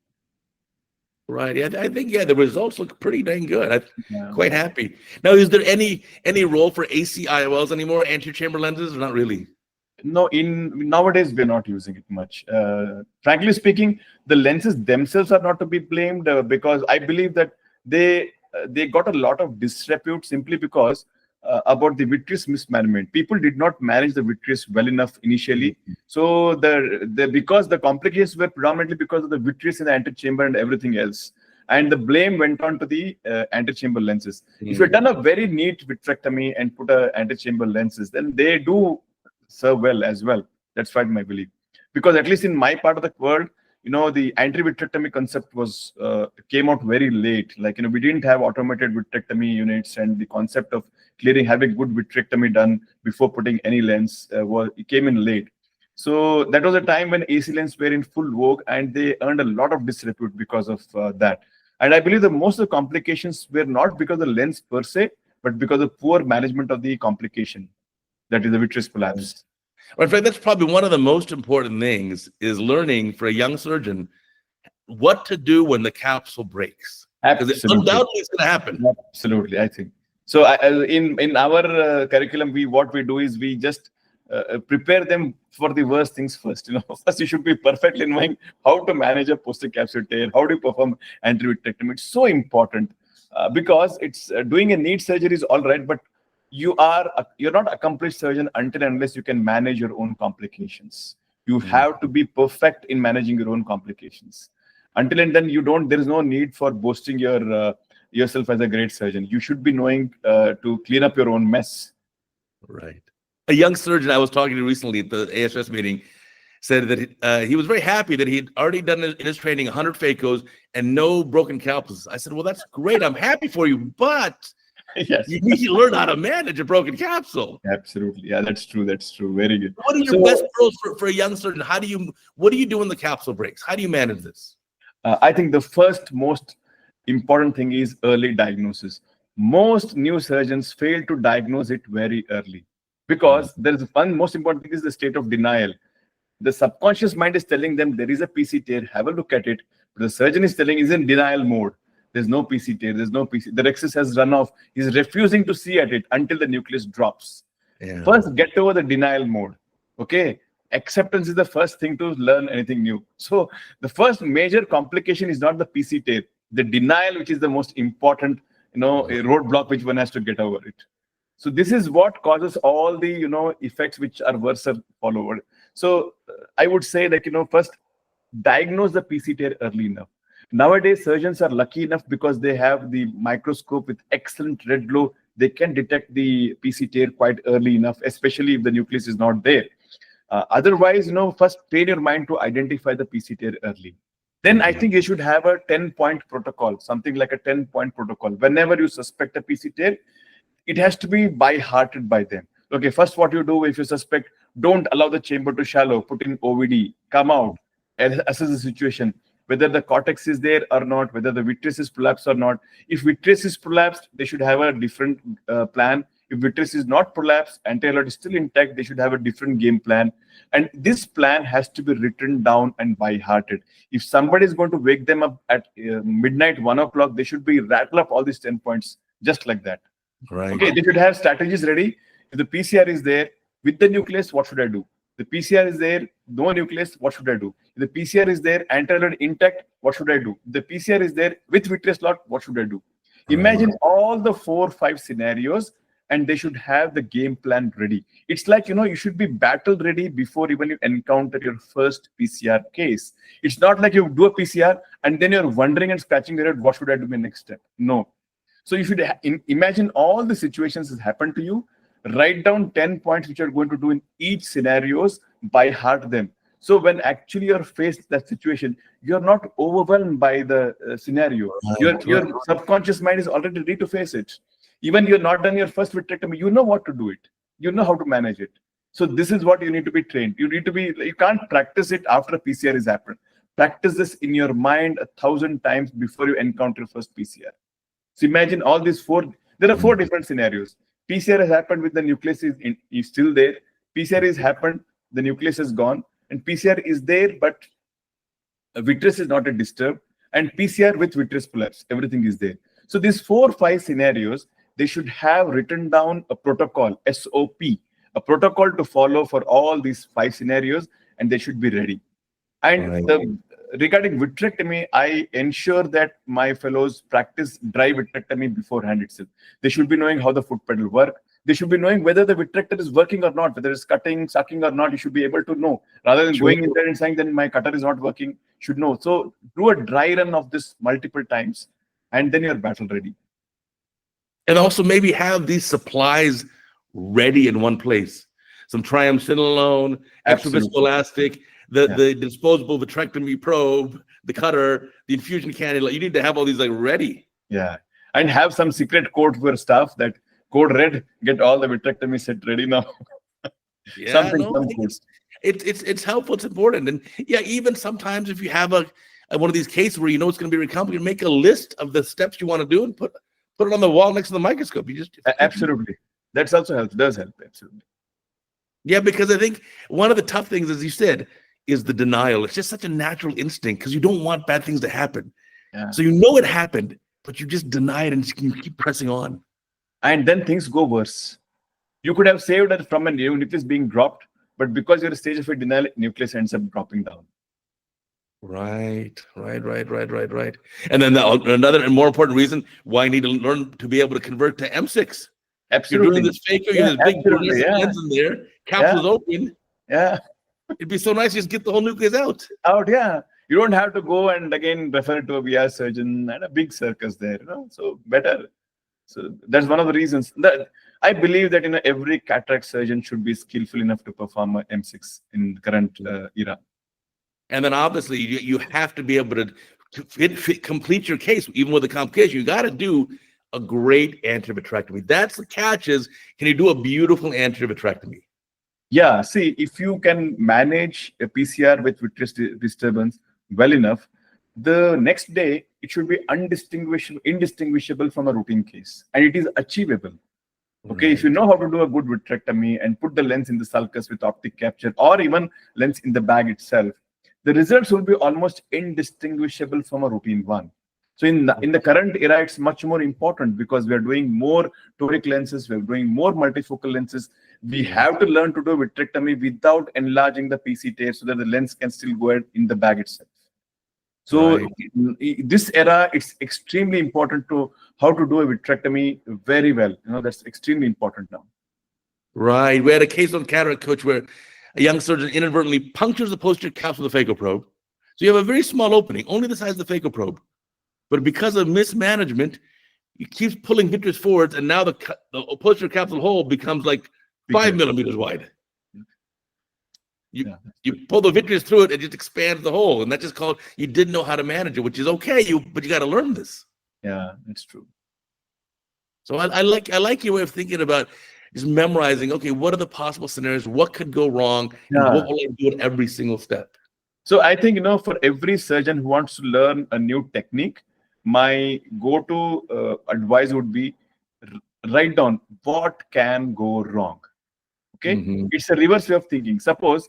Right. Yeah, I think the results look pretty dang good. I'm quite Yeah. happy. Now, is there any role for AC IOLs anymore? Anterior chamber lenses, or not really? No, nowadays we're not using it much. Frankly speaking, the lenses themselves are not to be blamed because I believe that they got a lot of disrepute simply because about the vitreous mismanagement. People did not manage the vitreous well enough initially. So because the complications were predominantly because of the vitreous in the antechamber and everything else. And the blame went on to the antechamber lenses. If you've done a very neat vitrectomy and put a antechamber lenses, then they do serve well as well. That's what my belief. Because at least in my part of the world, the anti-vitrectomy concept was came out very late. Like, we didn't have automated vitrectomy units, and the concept of having good vitrectomy done before putting any lens it came in late. So that was a time when AC lenses were in full vogue, and they earned a lot of disrepute because of that. And I believe that most of the complications were not because of the lens per se, but because of poor management of the complication. That is the vitreous prolapse. In fact, that's probably one of the most important things is learning for a young surgeon what to do when the capsule breaks. Because undoubtedly it's going to happen. Absolutely, I think. So in our curriculum, what we do is we just prepare them for the worst things first. First you should be perfectly knowing how to manage a posterior capsule tear, how to perform anti-vitrectomy. It's so important because it's doing a neat surgery is all right, but you're not accomplished surgeon until unless you can manage your own complications. You have to be perfect in managing your own complications. Until and then there is no need for boasting yourself as a great surgeon. You should be knowing to clean up your own mess. Right. A young surgeon I was talking to recently at the ASS meeting said that he was very happy that he'd already done in his training 100 phaco's and no broken capsules. I said, well, that's great. I'm happy for you, but yes, you need to learn how to manage a broken capsule. Absolutely. Yeah, that's true. Very good. What are your best pearls for a young surgeon? What do you do when the capsule breaks? How do you manage this? I think the first most important thing is early diagnosis. Most new surgeons fail to diagnose it very early because there is one most important thing is the state of denial. The subconscious mind is telling them there is a PC tear, have a look at it. But the surgeon is telling, is in denial mode. There's no PC tear, there's no PC. The rexus has run off. He's refusing to see at it until the nucleus drops. Yeah. First, get over the denial mode. Okay. Acceptance is the first thing to learn anything new. So the first major complication is not the PC tear, the denial, which is the most important, a roadblock which one has to get over it. So this is what causes all the, effects which are worse followed. So I would say that, first diagnose the PC tear early enough. Nowadays, surgeons are lucky enough because they have the microscope with excellent red glow. They can detect the PC tear quite early enough, especially if the nucleus is not there. Otherwise, first train your mind to identify the PC tear early. Then I think you should have a 10-point protocol, something like a 10-point protocol. Whenever you suspect a PC tear, it has to be by-hearted by them. Okay, first what you do if you suspect, don't allow the chamber to shallow, put in OVD, come out, assess the situation, whether the cortex is there or not, whether the vitreous is prolapsed or not. If vitreous is prolapsed, they should have a different plan. If vitreous is not prolapsed, anterior is still intact, they should have a different game plan. And this plan has to be written down and by-hearted. If somebody is going to wake them up at midnight, 1 o'clock, they should be rattle up all these 10 points just like that. Right. Okay, they should have strategies ready. If the PCR is there with the nucleus, what should I do? The PCR is there, no nucleus, what should I do? If the PCR is there, anterior intact, what should I do? If the PCR is there with vitreous lot, what should I do? Imagine all the 4-5 scenarios, and they should have the game plan ready. It's like, you should be battle ready before even you encounter your first PCR case. It's not like you do a PCR and then you're wondering and scratching your head, what should I do my next step? No. So you should imagine all the situations that happen to you, write down 10 points which you're going to do in each scenarios, by heart them. So when actually you're faced that situation, you're not overwhelmed by the scenario. Your subconscious mind is already ready to face it. Even you're not done your first vitrectomy, you know what to do it. You know how to manage it. So this is what you need to be trained. You can't practice it after a PCR has happened. Practice this in your mind 1,000 times before you encounter your first PCR. So imagine all these there are 4 different scenarios. PCR has happened with the nucleus is still there. PCR has happened, the nucleus is gone. And PCR is there, but vitreous is not disturbed. And PCR with vitreous collapse, everything is there. So these 4-5 scenarios, they should have written down a protocol, SOP, a protocol to follow for all these 5 scenarios, and they should be ready. And regarding vitrectomy, I ensure that my fellows practice dry vitrectomy beforehand itself. They should be knowing how the foot pedal works. They should be knowing whether the vitrector is working or not, whether it's cutting, sucking or not. You should be able to know, rather than going in there and saying, then my cutter is not working. Should know. So do a dry run of this multiple times, and then you're battle ready. And also maybe have these supplies ready in one place. Some triamcinolone, extra viscoelastic, the disposable vitrectomy probe, the cutter, the infusion cannula. You need to have all these ready. Yeah, and have some secret code for stuff that code red, get all the vitrectomy set ready now. Yeah, it's helpful. It's important. And even sometimes if you have one of these cases where it's going to be very complicated, make a list of the steps you want to do and put it on the wall next to the microscope. Absolutely. That's also helps. Does help. Absolutely. Yeah, because I think one of the tough things, as you said, is the denial. It's just such a natural instinct because you don't want bad things to happen. Yeah. So it happened, but you just deny it and you keep pressing on. And then things go worse. You could have saved it from a nucleus being dropped, but because you're a stage of a denial, nucleus ends up dropping down. Right. And then another and more important reason why I need to learn to be able to convert to MSICS. Absolutely. You're doing this phaco, you have this big lens in there, capsule's open. Yeah. It'd be so nice to just get the whole nucleus out. Yeah. You don't have to go and again refer to a VR surgeon and a big circus there, so better. So that's one of the reasons that I believe that every cataract surgeon should be skillful enough to perform a MSICS in the current era. And then obviously you have to be able to complete your case, even with a complication. You got to do a great anterior vitrectomy. That's the catch is, can you do a beautiful anterior vitrectomy? Yeah, see, if you can manage a PCR with vitreous disturbance well enough, the next day it should be indistinguishable from a routine case, and it is achievable. Okay, right. If you know how to do a good vitrectomy and put the lens in the sulcus with optic capture, or even lens in the bag itself, the results will be almost indistinguishable from a routine one. So in the current era, it's much more important because we are doing more toric lenses, we're doing more multifocal lenses. We have to learn to do vitrectomy without enlarging the PC tear so that the lens can still go in the bag itself. So in this era, it's extremely important to how to do a vitrectomy very well. That's extremely important now. Right. We had a case on CataractCoach where a young surgeon inadvertently punctures the posterior capsule with a phaco probe. So you have a very small opening, only the size of the phaco probe. But because of mismanagement, he keeps pulling vitreous forwards, and now the posterior capsule hole becomes like 5 millimeters wide. You pull the vitreous through it, it just expands the hole, and that's just called you didn't know how to manage it, which is okay. But you got to learn this. Yeah, that's true. So I like your way of thinking about just memorizing. Okay, what are the possible scenarios? What could go wrong? And what will I do at every single step? So I think for every surgeon who wants to learn a new technique, my go-to advice would be write down what can go wrong. Okay, it's a reverse way of thinking. Suppose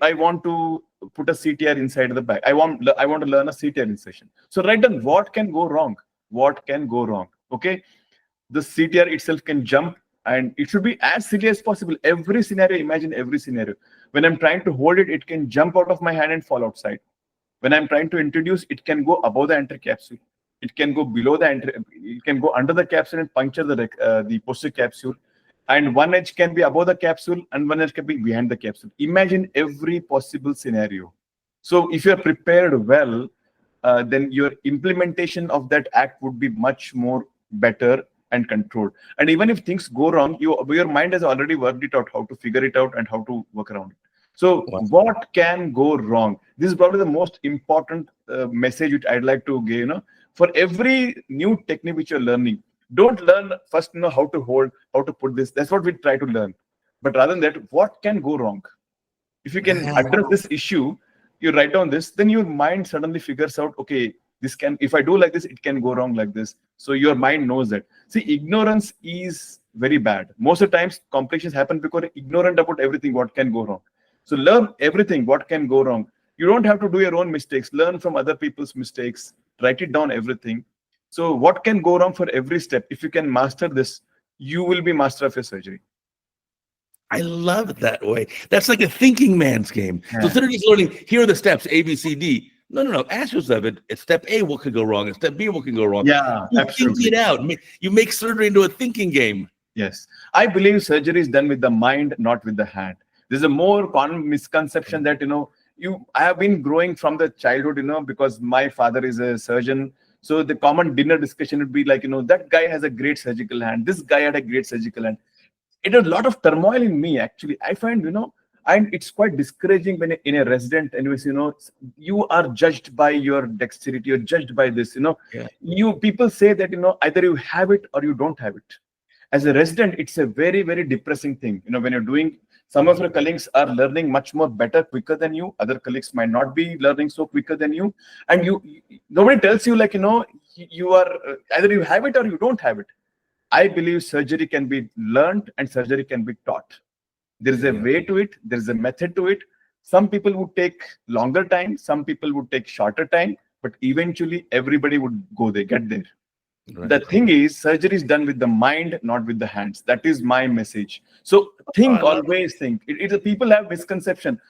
I want to put a CTR inside the bag. I want to learn a CTR insertion. So write down what can go wrong. What can go wrong? Okay, the CTR itself can jump, and it should be as silly as possible. Every scenario, imagine every scenario. When I'm trying to hold it, it can jump out of my hand and fall outside. When I'm trying to introduce, it can go above the anterior capsule. It can go below the it can go under the capsule and puncture the posterior capsule. And one edge can be above the capsule and one edge can be behind the capsule. Imagine every possible scenario. So if you're prepared well, then your implementation of that act would be much more better and controlled. And even if things go wrong, your mind has already worked it out, how to figure it out and how to work around it. So what can go wrong? This is probably the most important message which I'd like to give, for every new technique which you're learning. Don't learn first, how to hold, how to put this. That's what we try to learn. But rather than that, what can go wrong? If you can address this issue, you write down this, then your mind suddenly figures out, okay, if I do like this, it can go wrong like this. So your mind knows that. See, ignorance is very bad. Most of the times, complications happen because you're ignorant about everything, what can go wrong. So learn everything, what can go wrong. You don't have to do your own mistakes. Learn from other people's mistakes. Write it down, everything. So what can go wrong for every step? If you can master this, you will be master of your surgery. I love it that way. That's like a thinking man's game. Yeah. So instead of just learning, here are the steps, A, B, C, D. No. Ask yourself, at step A, what could go wrong? At step B, what can go wrong? Yeah, you absolutely. Think it out. You make surgery into a thinking game. Yes. I believe surgery is done with the mind, not with the hand. There's a more common misconception that, I have been growing from the childhood, because my father is a surgeon. So the common dinner discussion would be like, that guy has a great surgical hand. This guy had a great surgical hand. It has a lot of turmoil in me, actually. I find, and it's quite discouraging when in a resident, anyways, you are judged by your dexterity, you're judged by this, people say that, either you have it or you don't have it. As a resident, it's a very, very depressing thing. When you're doing, some of your colleagues are learning much more better, quicker than you. Other colleagues might not be learning so quicker than you. And nobody tells you like, you are, either you have it or you don't have it. I believe surgery can be learned and surgery can be taught. There is a way to it. There is a method to it. Some people would take longer time. Some people would take shorter time. But eventually, everybody would get there. Right. The thing is, surgery is done with the mind, not with the hands. That is my message. So always think. People have misconception.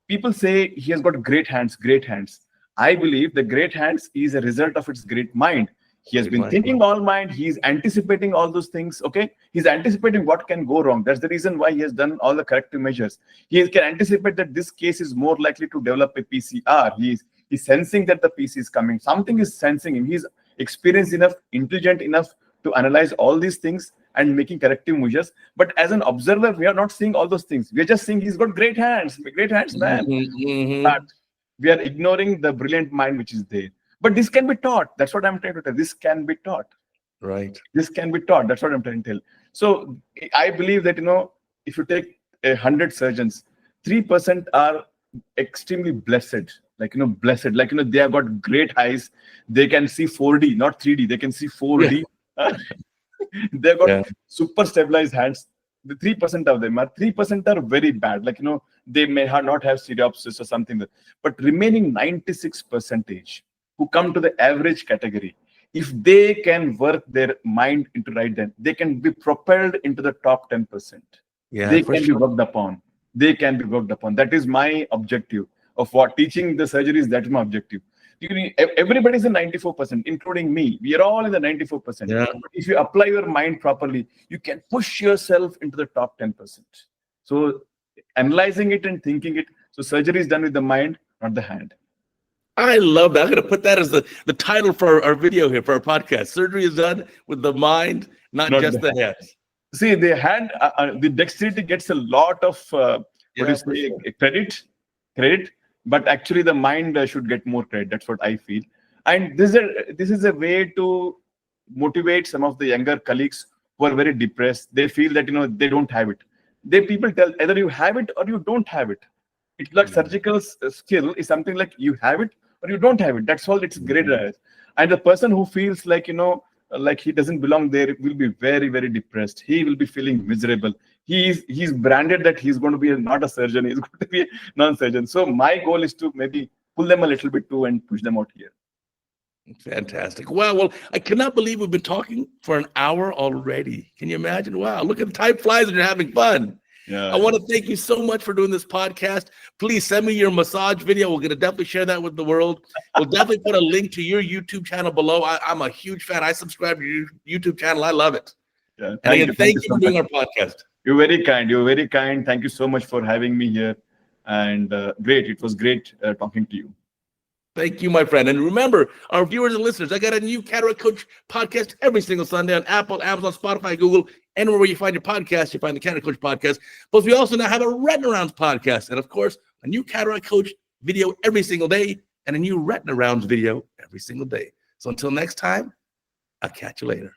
People say he has got great hands, great hands. I believe the great hands is a result of its great mind. He has been thinking all mind. He's anticipating all those things. Okay. He's anticipating what can go wrong. That's the reason why he has done all the corrective measures. He can anticipate that this case is more likely to develop a PCR. He's sensing that the PC is coming. Something is sensing him. He's experienced enough, intelligent enough to analyze all these things and making corrective measures. But as an observer, we are not seeing all those things. We are just seeing he's got great hands, man. But we are ignoring the brilliant mind which is there. But this can be taught. That's what I'm trying to tell. This can be taught. Right. This can be taught. That's what I'm trying to tell. So I believe that, if you take 100 surgeons, 3% are extremely blessed. Blessed. They have got great eyes. They can see 4D, not 3D. They can see 4D. Yeah. They've got super stabilized hands. The 3% of them are 3% are very bad. They may not have stereopsis or something. But remaining 96% who come to the average category, if they can work their mind into right, then they can be propelled into the top 10%. Yeah, they can be worked upon. They can be worked upon. That is my objective of what teaching the surgery is. That is my objective. Everybody is in 94%, including me. We are all in the 94%. Yeah. But if you apply your mind properly, you can push yourself into the top 10%. So analyzing it and thinking it. So surgery is done with the mind, not the hand. I love that. I'm going to put that as the title for our video here, for our podcast. Surgery is done with the mind, not just the hands. See, the hand, the dexterity gets a lot of credit, but actually the mind should get more credit. That's what I feel. And this is a way to motivate some of the younger colleagues who are very depressed. They feel that they don't have it. People tell either you have it or you don't have it. It's like surgical skill is something like you have it or you don't have it. That's all it's graded as. And the person who feels like, like he doesn't belong there will be very, very depressed. He will be feeling miserable. He's branded that he's going to be not a surgeon. He's going to be a non-surgeon. So my goal is to maybe pull them a little bit too and push them out here. Fantastic. Wow. Well, I cannot believe we've been talking for an hour already. Can you imagine? Wow. Look at the time flies and you're having fun. Yeah. I want to thank you so much for doing this podcast. Please send me your massage video. We're going to definitely share that with the world. We'll definitely put a link to your YouTube channel below. I'm a huge fan. I subscribe to your YouTube channel. I love it. Yeah. And again, thank you so for doing much. our podcast. You're very kind. You're very kind. Thank you so much for having me here. And great. It was great talking to you. Thank you, my friend. And remember, our viewers and listeners, I got a new Cataract Coach podcast every single Sunday on Apple, Amazon, Spotify, Google, anywhere where you find your podcast, you find the Cataract Coach podcast. Plus, we also now have a Retina Rounds podcast. And of course, a new Cataract Coach video every single day and a new Retina Rounds video every single day. So until next time, I'll catch you later.